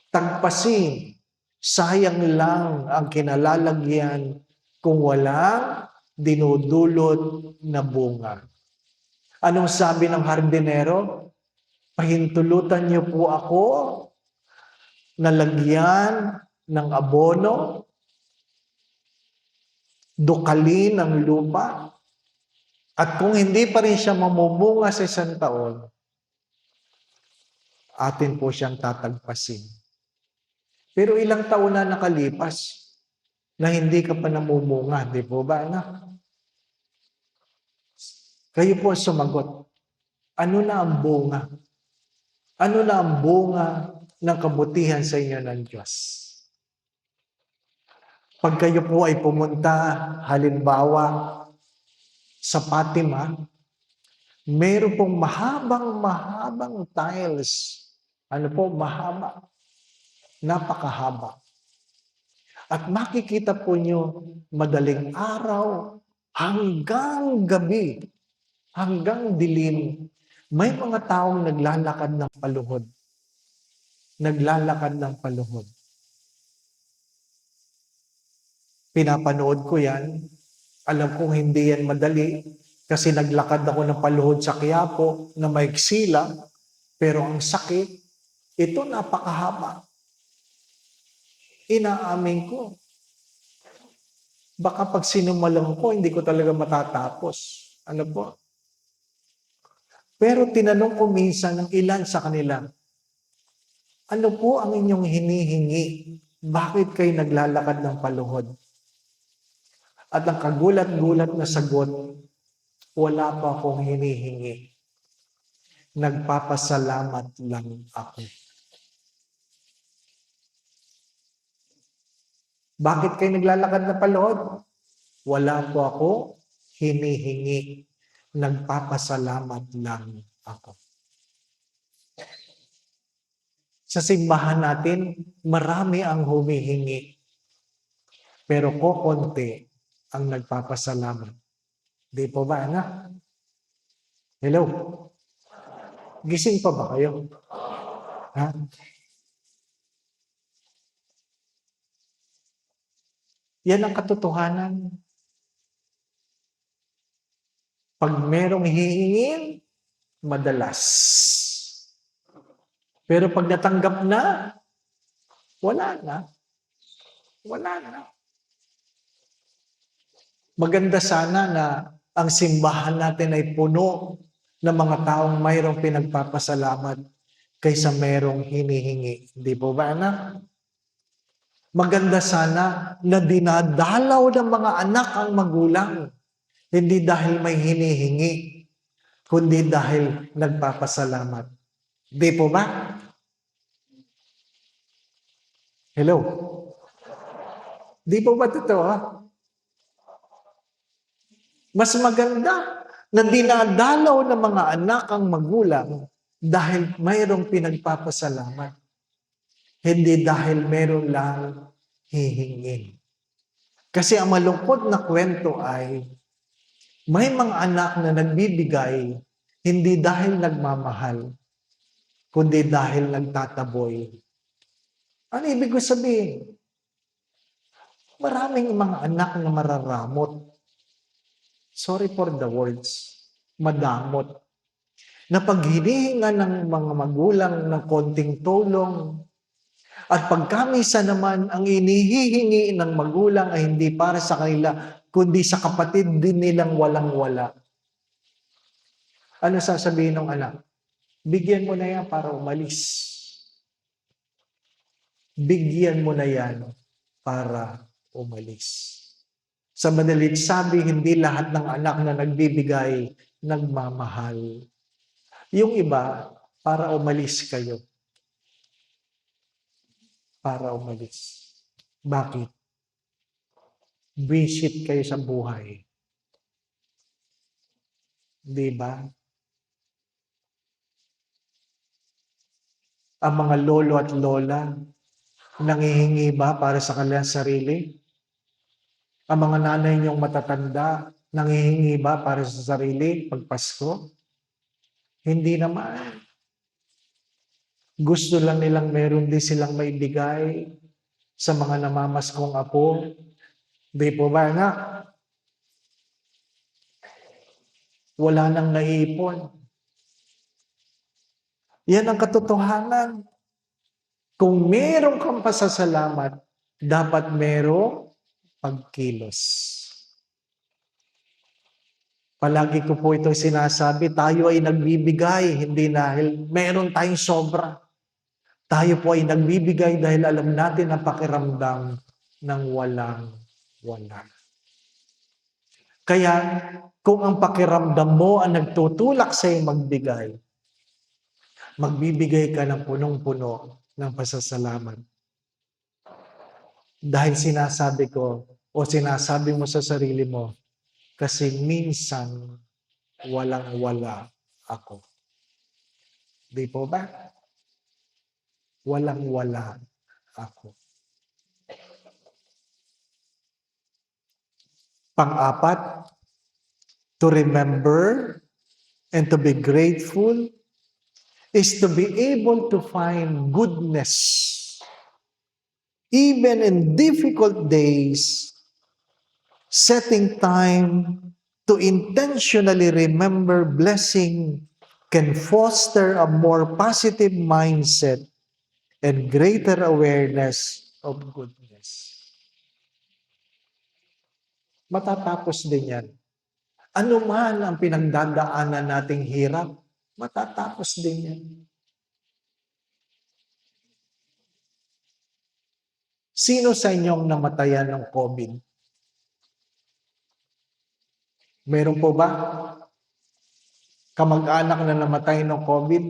[SPEAKER 1] Tagpasin. Sayang lang ang kinalalagyan kung walang dinudulot na bunga. Anong sabi ng hardinero? Pahintulutan niyo po ako na lagyan ng abono, dukalin ang lupa, at kung hindi pa rin siya mamumunga sa isang taon, atin po siyang tatagpasin. Pero ilang taon na nakalipas na hindi ka pa namumunga, di po ba, anak? Kayo po sumagot, ano na ang bunga? Ano na ang bunga ng kabutihan sa inyo ng Diyos? Pag kayo po ay pumunta, halimbawa, sa Fatima, meron pong mahabang tiles. Ano po? Mahaba. Napakahaba. At makikita po nyo madaling araw hanggang gabi, hanggang dilim, may mga taong naglalakad ng paluhod. Naglalakad ng paluhod. Pinapanood ko yan. Alam kong hindi yan madali kasi naglakad ako ng paluhod sa Quiapo na maiksi lang, pero ang sakit, ito napakahaba. Inaamin ko. Baka pag sinumalang ko, hindi ko talaga matatapos. Ano po? Pero tinanong ko minsan ng ilan sa kanila, ano po ang inyong hinihingi? Bakit kayo naglalakad ng paluhod? At ang kagulat-gulat na sagot, wala pa akong hinihingi. Nagpapasalamat lang ako. Bakit kayo naglalakad na paluhod? Wala po ako hinihingi. Nagpapasalamat lang ako. Sa simbahan natin, marami ang humihingi. Pero kokonti ang nagpapasalamat. Di po ba, anak? Hello? Gising pa ba kayo? Ha? Yan ang katotohanan. Pag merong hihingin, madalas. Pero pag natanggap na, wala na. Wala na. Maganda sana na ang simbahan natin ay puno ng mga taong mayroong pinagpapasalamat kaysa mayroong hinihingi. Di po ba, anak? Maganda sana na dinadalaw ng mga anak ang magulang. Hindi dahil may hinihingi, kundi dahil nagpapasalamat. Di po ba? Hello? Di po ba totoo? Mas maganda na dinadalaw ng mga anak ang magulang dahil mayroong pinagpapasalamat. Hindi dahil mayroon lang hihingin. Kasi ang malungkot na kwento ay may mga anak na nagbibigay hindi dahil nagmamahal, kundi dahil nagtataboy. Ano ibig ko sabihin? Maraming mga anak na mararamot. Sorry for the words. Madamot. Na pag hinihinga ng mga magulang ng konting tulong, at pagkamisa naman ang inihihingi ng magulang ay hindi para sa kanila, kundi sa kapatid din nilang walang-wala. Ano sasabihin ng anak? Bigyan mo na yan para umalis. Bigyan mo na yan para umalis. Sa madalit sabi, hindi lahat ng anak na nagbibigay, nagmamahal. Yung iba, para umalis kayo. Para umalis. Bakit? Visit kayo sa buhay. Di ba? Ang mga lolo at lola, nanghihingi ba para sa kanilang sarili? Ang mga nanay niyong matatanda, nanghihingi ba para sa sarili pag Pasko? Hindi naman. Gusto lang nilang meron din silang maibigay sa mga namamaskong apo. Di po ba, anak? Wala nang naipon. Yan ang katotohanan. Kung meron kang pasasalamat, dapat merong pagkilos. Palagi ko po ito sinasabi, tayo ay nagbibigay, hindi dahil meron tayong sobra. Tayo po ay nagbibigay dahil alam natin ang pakiramdam ng walang-wala. Kaya, kung ang pakiramdam mo ang nagtutulak sa iyo magbigay, magbibigay ka ng punong-puno ng pasasalamat. Dahil sinasabi ko, o sinasabi mo sa sarili mo, kasi minsan walang-wala ako. Di po ba? Walang-wala ako. Pang-apat, to remember and to be grateful is to be able to find goodness even in difficult days, setting time to intentionally remember blessing can foster a more positive mindset and greater awareness of goodness. Matatapos din yan. Ano man ang pinagdadaanan nating hirap, matatapos din yan. Sino sa inyong namatayan ng COVID? Meron po ba kamag-anak na namatay ng COVID?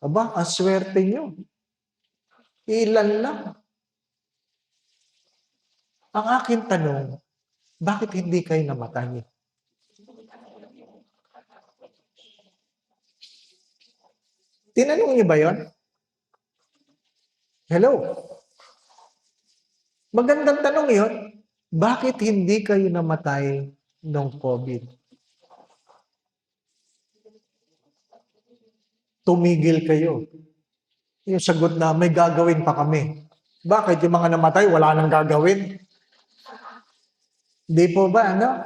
[SPEAKER 1] Aba, ang swerte nyo. Ilan lang. Ang aking tanong, bakit hindi kayo namatay? Tinanong niyo ba yon? Hello? Magandang tanong yon. Bakit hindi kayo namatay ng COVID? Tumigil kayo. Yung sagot na, may gagawin pa kami. Bakit? Yung mga namatay, wala nang gagawin? Di po ba, ano?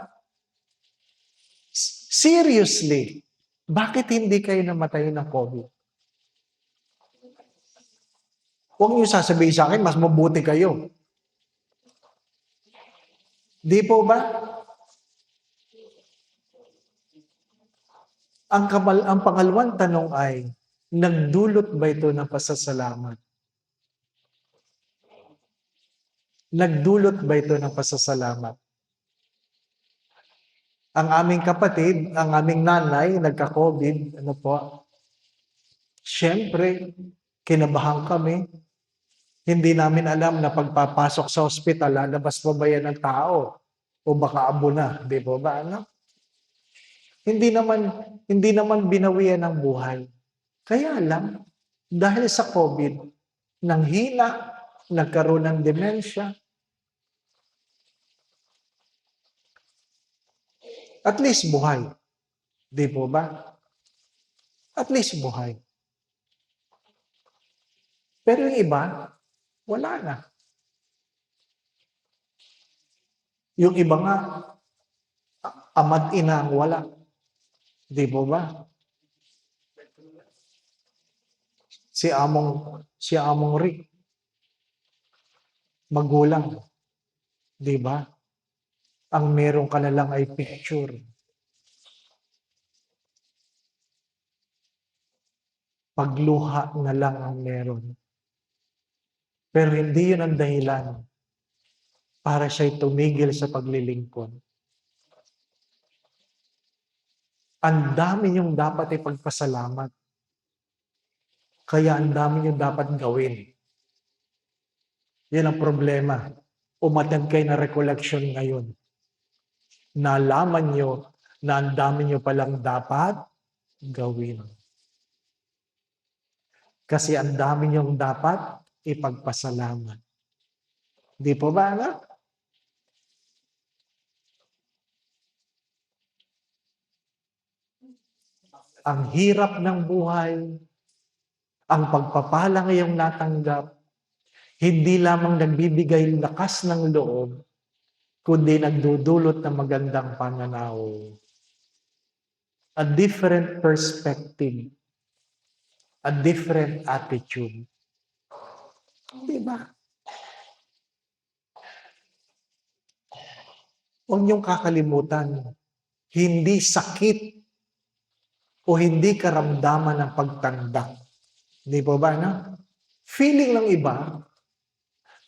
[SPEAKER 1] Seriously, bakit hindi kayo namatay ng COVID? Huwag niyo sasabihin sa akin, mas mabuti kayo. Di po ba? Ang pangalawang tanong ay, nagdulot ba ito ng pasasalamat? Nagdulot ba ito ng pasasalamat? Ang aming kapatid, ang aming nanay, nagka-COVID, ano po? Siyempre, kinabahan kami. Hindi namin alam na pagpapasok sa ospital, lalabas pa ba yan ng tao? O baka abo na, di po ba? Ano? Hindi naman, hindi naman binawian ng buhay. Kaya lang, dahil sa COVID, nanghina, nagkaroon ng demensya. At least buhay. Di po ba? At least buhay. Pero yung iba, wala na. Yung iba nga, ama't ina ang wala. Di po ba? Si Among Rick, magulang. Di ba? Ang meron ka na lang ay picture. Pagluha na lang ang meron. Pero hindi yun ang dahilan para siya'y tumigil sa paglilingkod. Ang dami niyong dapat ipagpasalamat. Kaya ang dami niyong dapat gawin. Yan ang problema. Umattend kayo na recollection ngayon. Nalaman niyo na ang dami niyo palang dapat gawin. Kasi ang dami niyong dapat ipagpasalamat. Di po ba, anak? Ang hirap ng buhay, ang pagpapala ngayong natanggap, hindi lamang nagbibigay lakas ng loob, kundi nagdudulot ng magandang pananaw. A different perspective, a different attitude. Di ba? Huwag niyong kakalimutan, hindi sakit o hindi karamdaman ng pagtanda. Di po ba, na? Feeling ng iba,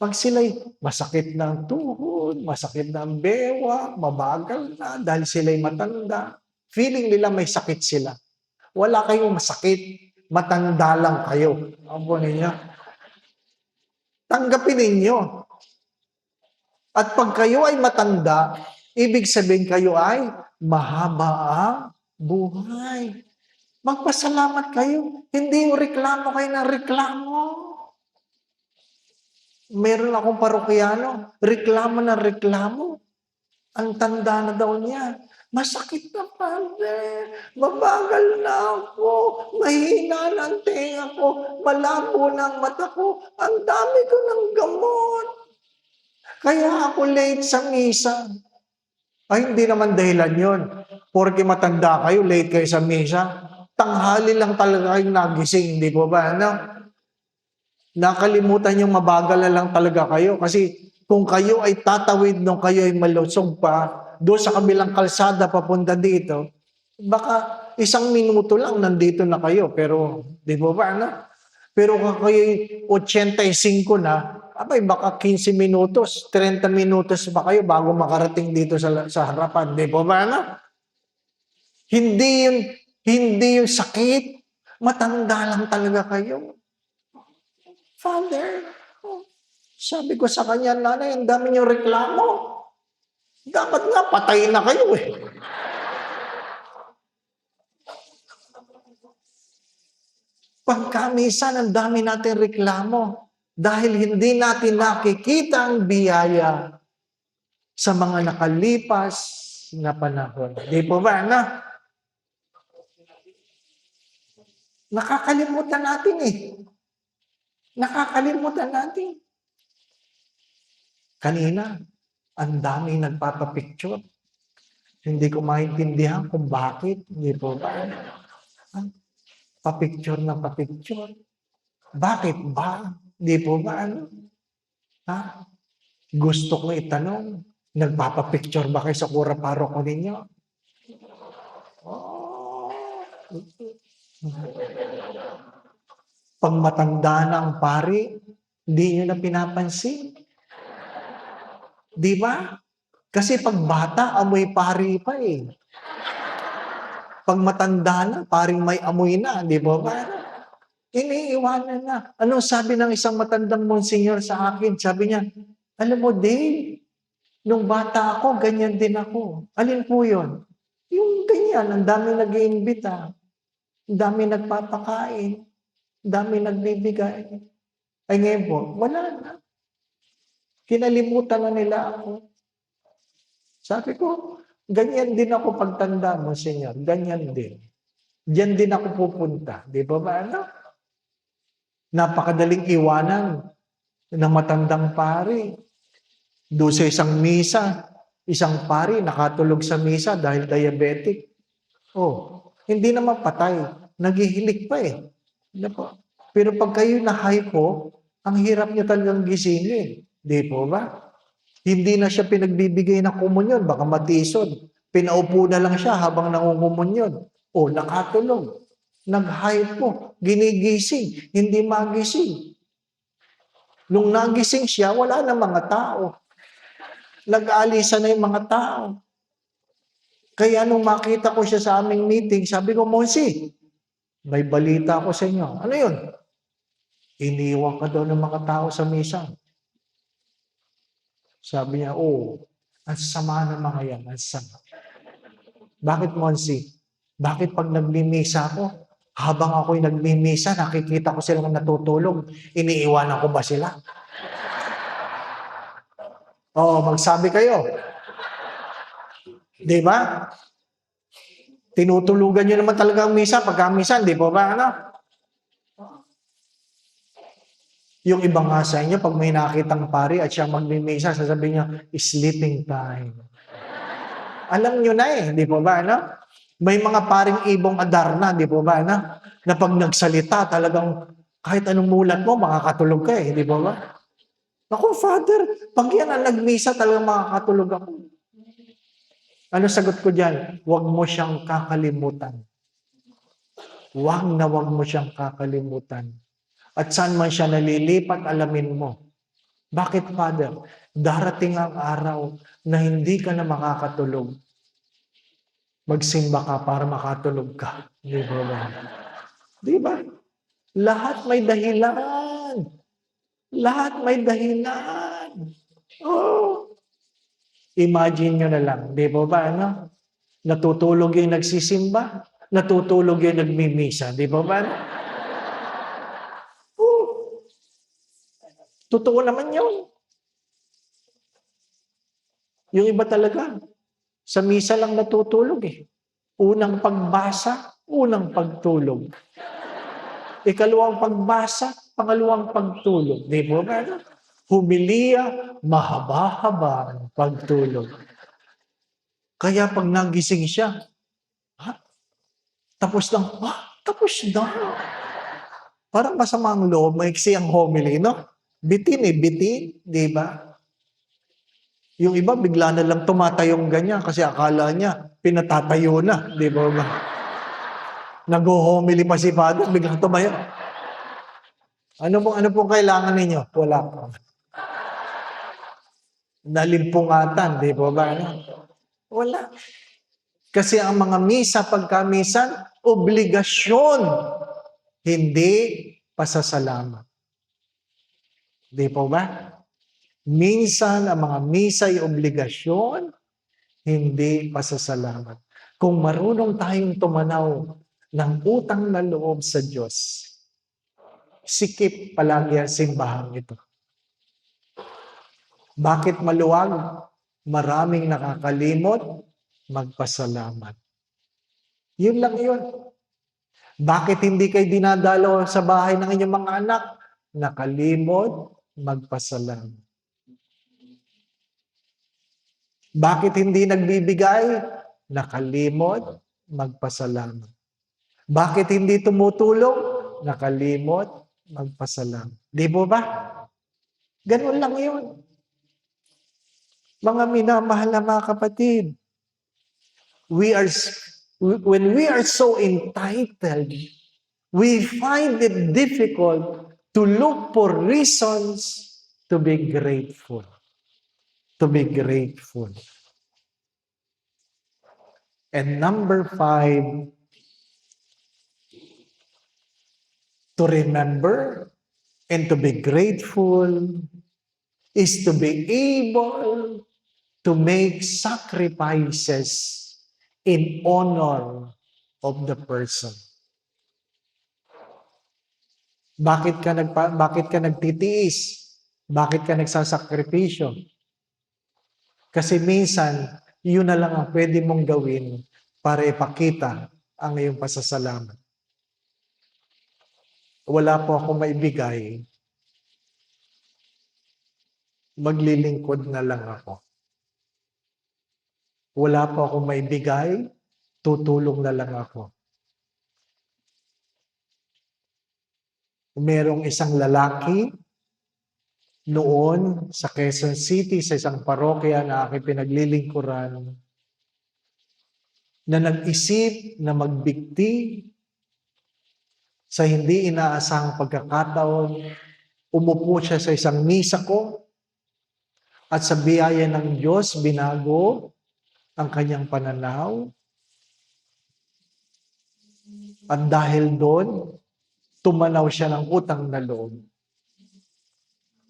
[SPEAKER 1] pag sila'y masakit na ang tuhod, masakit na ang bewang, mabagal na dahil sila'y matanda, feeling nila may sakit sila. Wala kayong masakit, matanda lang kayo. Ang po ninyo. Tanggapin ninyo. At pag kayo ay matanda, ibig sabihin kayo ay mahaba ang buhay. Magpasalamat kayo. Hindi yung reklamo kayo ng reklamo. Meron akong parokyano, reklamo ng reklamo. Ang tanda na daw niya. Masakit na, Father. Mabagal na ako. Mahina na ang tenga ko. Malabo na ang mata ko. Ang dami ko ng gamot. Kaya ako late sa misa. Ay, hindi naman dahilan yun. Porque matanda kayo, late kayo sa misa. Tanghali lang talaga kayong nagising, di po ba? Ano? Nakalimutan yung mabagal na lang talaga kayo. Kasi kung kayo ay tatawid nung kayo ay malusog pa, doon sa kabilang kalsada papunta dito, baka 1 minuto lang nandito na kayo. Pero, di po ba? Ano? Pero kung kayo 85 na, abay, baka 15 minutos, 30 minutos pa kayo bago makarating dito sa harapan. Di po ba? Ano? Hindi yung sakit. Matanda lang talaga kayo. Father, sabi ko sa kanya, nanay, ang dami niyong reklamo. Dapat nga, patay na kayo eh. Pagkamisan, ang dami natin reklamo. Dahil hindi natin nakikita ang biyaya sa mga nakalipas na panahon. Di po ba, na? Nakakalimutan natin eh. Nakakalimutan natin. Kanina, ang daming nagpapapicture. Hindi ko maintindihan kung bakit. Hindi po ba? Papicture na papicture. Bakit ba? Hindi po ba? Ano? Ha? Gusto ko itanong, nagpapapicture ba kayo sa kura paroko ninyo? Oh. Pag matanda na ang pari, hindi nyo na pinapansin. Di ba? Kasi pag bata, amoy pari pa eh. Pag matanda na, paring may amoy na. Di ba ba? Iniiwanan na. Anong sabi ng isang matandang monsignor sa akin? Sabi niya, alam mo, Dave, nung bata ako, ganyan din ako. Alin po yun? Yung ganyan, ang dami nag-iimbita, ang dami nagpapakain, ang dami nagbibigay. Ay ngayon po, wala na. Kinalimutan na nila ako. Sabi ko, ganyan din ako pagtanda mo, Senyor. Ganyan din. Diyan din ako pupunta. Di ba ba? Ano? Napakadaling iwanan ng matandang pari. Doon sa isang misa, isang pari nakatulog sa misa dahil diabetic. Oh, hindi naman patay. Naghihilik pa eh. Ano po? Pero pag kayo na hypo, ang hirap niya talagang gisingin. Di po ba? Hindi na siya pinagbibigay ng komunyon, baka matisod. Pinaupo na lang siya habang nangungumunyon. O, nakatulog. Nag-hypo, ginigising, hindi magising. Nung nagising siya, wala na mga tao. Nag-aalisa na yung mga tao. Kaya nung makita ko siya sa aming meeting, sabi ko, Monsi, may balita ako sa inyo. Ano yun? Iniwan ka daw ng mga tao sa misa. Sabi niya, ang sama ng mga yan, ang sama. Bakit, Monsi? Bakit pag nagmimisa ako, habang ako'y nagmimisa, nakikita ko silang natutulog, iniiwanan ko ba sila? Magsabi kayo. Di ba? Tinutulugan nyo naman talaga ang misa, pagka-misa, di po ba? Ano? Yung ibang nga sa inyo, pag may nakitang pari at siya magmimisa, sasabihin niya, sleeping time. Alam nyo na eh, di po ba? Ano? May mga paring ibong Adarna, di po ba? Ano? Na pag nagsalita, talagang kahit anong mulat mo, makakatulog ka eh, di po ba? Ako, Father, pag yan ang nagmisa, talagang makakatulog ako. Ano sagot ko dyan? Huwag mo siyang kakalimutan. Huwag mo siyang kakalimutan. At saan man siya nalilipat, alamin mo. Bakit, Father? Darating ang araw na hindi ka na makakatulog. Magsimba ka para makatulog ka. Di ba? Di ba? Lahat may dahilan. Lahat may dahilan. Imagine nyo na lang. Di ba? Ano? Natutulog yung nagsisimba. Natutulog yung nagmimisa. Di ba? Totoo naman yun. Yung iba talaga, sa misa lang natutulog eh. Unang pagbasa, unang pagtulog. Ikalawang pagbasa, pangalawang pagtulog. Di ba ba? Humilia, mahaba-haba ang pagtulog. Kaya pag nagising siya, tapos lang, tapos na. Parang masama ang loob, maiksi ang homily, no? Bitin, di ba? Yung iba, bigla na lang tumatayong ganyan kasi akala niya, pinatatayo na, di ba? Nag-homily pa si Father, biglang tumayo. Ano pong kailangan ninyo? Wala pa. Nalimpungatan, di ba ba? Wala. Kasi ang mga misa, pagkamisan, obligasyon, hindi pasasalamat. Di po ba? Minsan, ang mga misa ay obligasyon, hindi pasasalamat. Kung marunong tayong tumanaw ng utang na loob sa Diyos, sikip palagi ang simbahang ito. Bakit maluwag? Maraming nakakalimot, magpasalamat. Yun lang yun. Bakit hindi kayo dinadalo sa bahay ng inyong mga anak? Nakalimot, magpasalamat. Bakit hindi nagbibigay? Nakalimot, magpasalamat. Bakit hindi tumutulong? Nakalimot, magpasalamat. Di po ba? Ganun lang yun. Mga minamahal na mga kapatid, when we are so entitled, we find it difficult to look for reasons to be grateful. To be grateful. And number 5, to remember and to be grateful is to be able to make sacrifices in honor of the person. Bakit ka nagtitiis? Bakit ka nagsasakripisyo? Kasi minsan, yun na lang ang pwede mong gawin para ipakita ang iyong pasasalamat. Wala po akong maibigay, maglilingkod na lang ako. Wala po akong maibigay, tutulong na lang ako. Merong isang lalaki noon sa Quezon City, sa isang parokya na aking pinaglilingkuran, na nag-isip na magbigti sa hindi inaasahang pagkakataon. Umupo siya sa isang misa ko at sa biyaya ng Diyos, binago ang kanyang pananaw. At dahil doon, tumanaw siya ng utang na loob.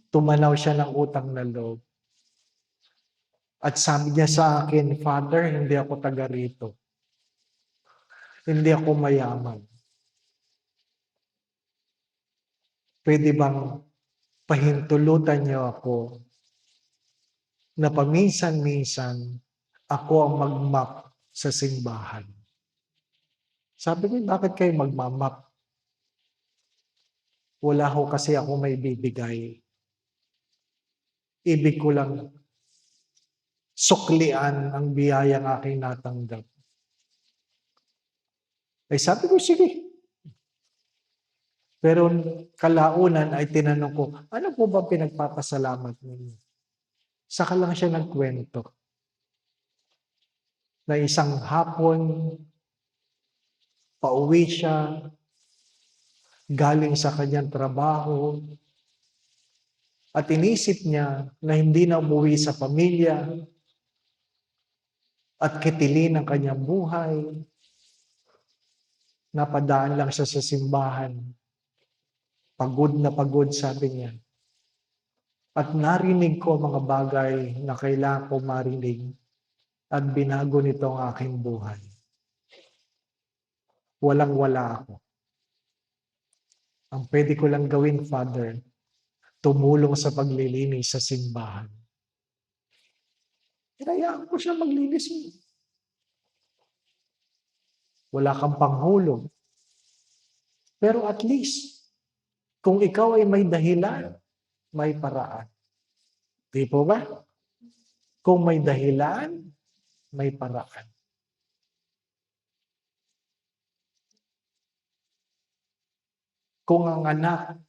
[SPEAKER 1] Tumanaw siya ng utang na loob. At sabi niya sa akin, Father, hindi ako taga rito. Hindi ako mayaman. Pwede bang pahintulutan niyo ako na paminsan-minsan ako ang mag-map sa simbahan? Sabi ko, bakit kayo magmamap? Wala ho kasi ako may bibigay. Ibig ko lang suklian ang biyayang aking natanggap. Ay sabi ko, sige. Pero kalaunan ay tinanong ko, ano po ba pinagpapasalamat ninyo? Saka lang siya nagkwento na isang hapon, pauwi siya, galing sa kanyang trabaho, at inisip niya na hindi na umuwi sa pamilya at kitilin ang kanyang buhay. Napadaan lang siya sa simbahan. Pagod na pagod, sabi niya. At narinig ko mga bagay na kailangan ko marinig at binago nito ang aking buhay. Walang-wala ako. Ang pwede ko lang gawin, Father, tumulong sa paglilinis sa simbahan. Hinayaan ko siya maglinis. Wala kang panghulog. Pero at least, kung ikaw ay may dahilan, may paraan. Di po ba? Kung may dahilan, may paraan. Kung ang anak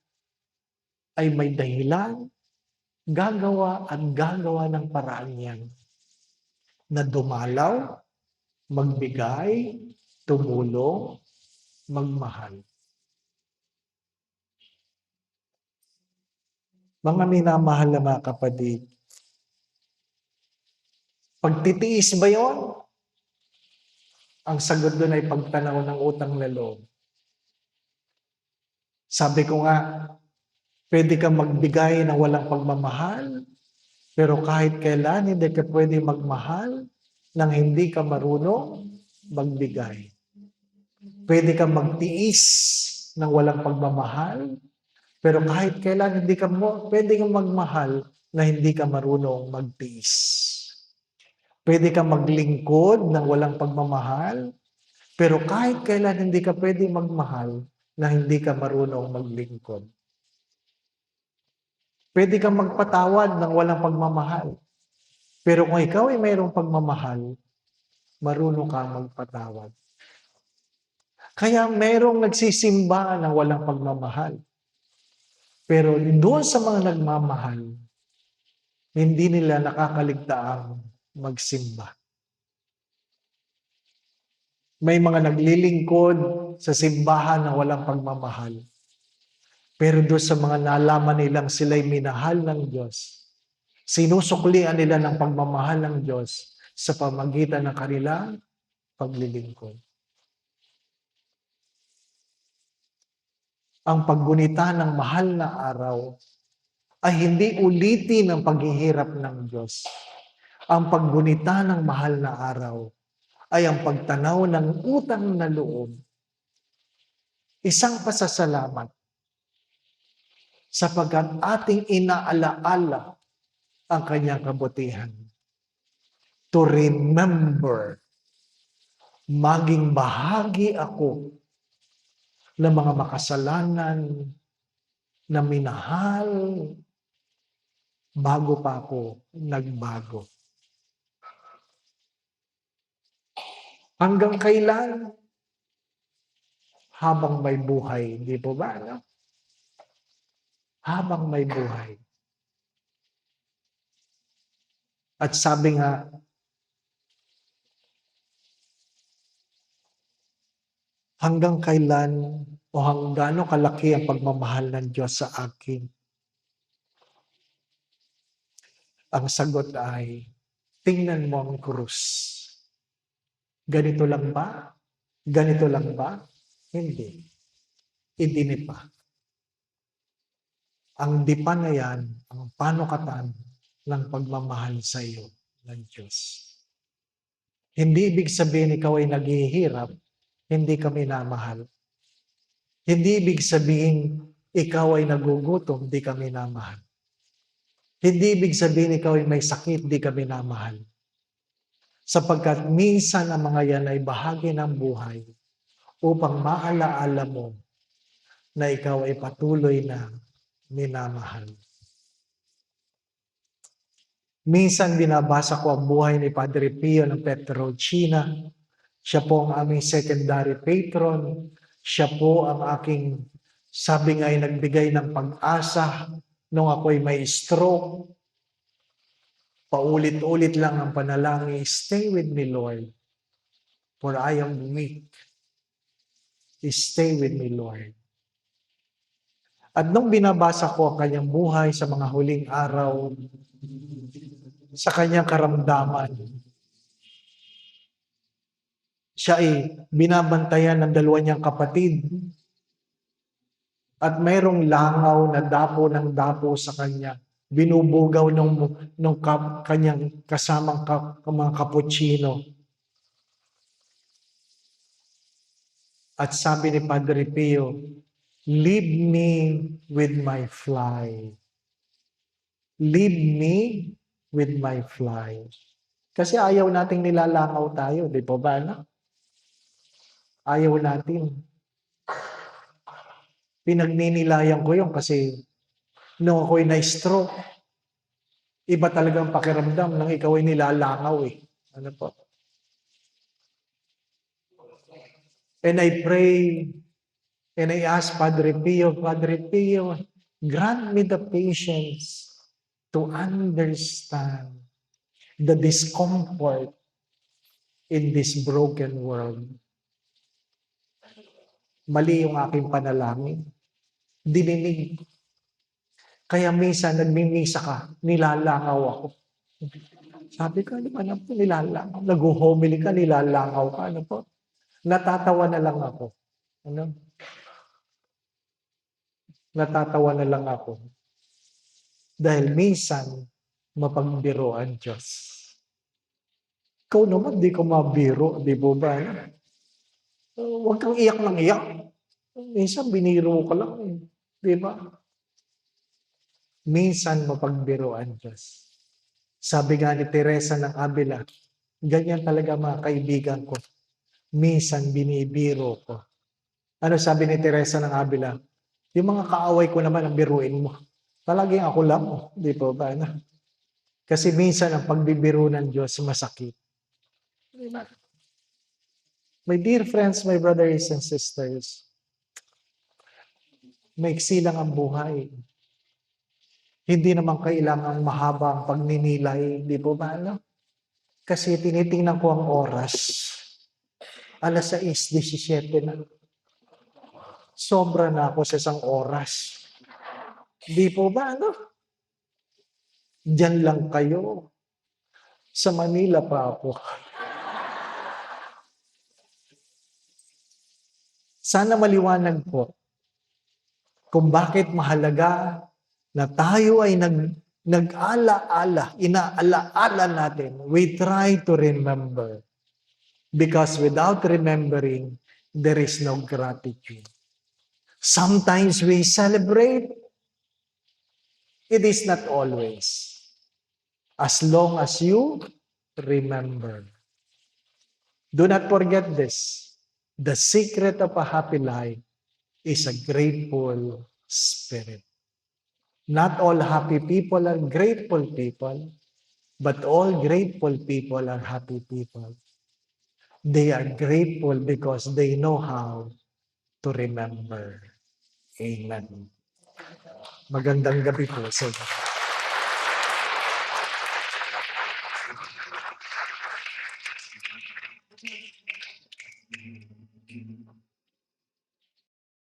[SPEAKER 1] ay may dahilan, gagawa at gagawa ng paraan yan na dumalaw, magbigay, tumulong, magmahal. Mga minamahal na mga kapatid, pagtitiis ba yon? Ang sagot doon ay pagtanaw ng utang na loob. Sabi ko nga, pwede kang magbigay ng walang pagmamahal, pero kahit kailan hindi ka pwede magmahal nang hindi ka marunong magbigay. Pwede kang magtiis ng walang pagmamahal, pero kahit kailan hindi ka pwede kang magmahal na hindi ka marunong magtiis. Pwede kang maglingkod ng walang pagmamahal, pero kahit kailan hindi ka pwede magmahal na hindi ka marunong maglingkod. Pwede kang magpatawad ng walang pagmamahal, pero kung ikaw ay mayroong pagmamahal, marunong kang magpatawad. Kaya mayroong nagsisimba ng walang pagmamahal. Pero doon sa mga nagmamahal, hindi nila nakakaligtaang magsimba. May mga naglilingkod sa simbahan na walang pagmamahal. Pero doon sa mga nalaman nilang sila'y minahal ng Diyos, sinusuklian nila ng pagmamahal ng Diyos sa pamagitan ng kanilang paglilingkod. ang paggunita ng mahal na araw ay hindi ulitin ang paghihirap ng Diyos. Ang paggunita ng mahal na araw ay ang pagtanaw ng utang na loob. Isang pasasalamat sapagkat ating inaalaala ang kanyang kabutihan. To remember, maging bahagi ako ng mga makasalanan na minahal bago pa ako nagbago. Hanggang kailan? Habang may buhay. Di po ba? No? Habang may buhay. At sabi nga, hanggang kailan o hanggaano kalaki ang pagmamahal ng Diyos sa akin? Ang sagot ay, tingnan mo ang krus. Ganito lang ba? Ganito lang ba? Hindi. Idinipa. Ang dipa na yan, ang panukatan ng pagmamahal sa iyo ng Diyos. Hindi ibig sabihin ikaw ay naghihirap, hindi ka minamahal. Hindi ibig sabihin ikaw ay nagugutom, hindi ka minamahal. Hindi ibig sabihin ikaw ay may sakit, hindi ka minamahal. Sapagkat minsan ang mga yan ay bahagi ng buhay upang maalaala mo na ikaw ay patuloy na minamahal. Minsan binabasa ko ang buhay ni Padre Pio ng Pietrelcina. Siya po ang aming secondary patron. Siya po ang aking, sabi nga ay nagbigay ng pag-asa nung ako'y may stroke. Paulit-ulit lang ang panalangin, stay with me, Lord, for I am weak. Stay with me, Lord. At nung binabasa ko ang kanyang buhay sa mga huling araw, sa kanyang karamdaman, siya ay binabantayan ng dalawa niyang kapatid at mayroong langaw na dapo ng dapo sa kanya. Binubugaw nung kanyang kasamang mga kaputsino. At sabi ni Padre Pio, leave me with my fly. Leave me with my fly. Kasi ayaw nating nilalangaw tayo, di po ba? No? Ayaw natin. Pinagninilayan ko yun kasi nung ako'y na-stroke, iba talagang pakiramdam nang ikaw ay nilalangaw eh. Ano po? And I pray and I ask Padre Pio, grant me the patience to understand the discomfort in this broken world. Mali yung aking panalangin. Dininig. Kaya minsan nagmimisa ka, nilalangaw ako. Sabi ko, ano ba na po nilalangaw? Nag-homily ka, nilalangaw ka. Ano po? Natatawa na lang ako. Ano? Natatawa na lang ako. Dahil minsan, mapagbiro ang Diyos. Ikaw naman, di ko mabiro. Di ba ba? Huwag kang iyak ng iyak. Minsan, biniro ka lang. Di ba? Minsan, mapagbiro ang Diyos. Sabi nga ni Teresa ng Avila, ganyan talaga mga kaibigan ko. Minsan, binibiro ko. Ano sabi ni Teresa ng Avila? Yung mga kaaway ko naman ang biruin mo. Talagang ako lang. Di ba ba? Kasi minsan, ang pagbibiro ng Diyos masakit. Diba? My dear friends, my brothers and sisters, maiksi lang ang buhay. Hindi naman kailangang mahaba ang pagninilay, di po ba? No? Kasi tinitingnan ko ang oras. Alas 6:17 na. Sobra na ako sa isang oras. Di po ba? No? Diyan lang kayo. Sa Manila pa ako. Sana maliwanag po kung bakit mahalaga na tayo ay nag-ala-ala, inaala-ala natin. We try to remember. Because without remembering, there is no gratitude. Sometimes we celebrate. It is not always. As long as you remember. Do not forget this. The secret of a happy life is a grateful spirit. Not all happy people are grateful people, but all grateful people are happy people. They are grateful because they know how to remember. Amen. Magandang gabi po sa inyo.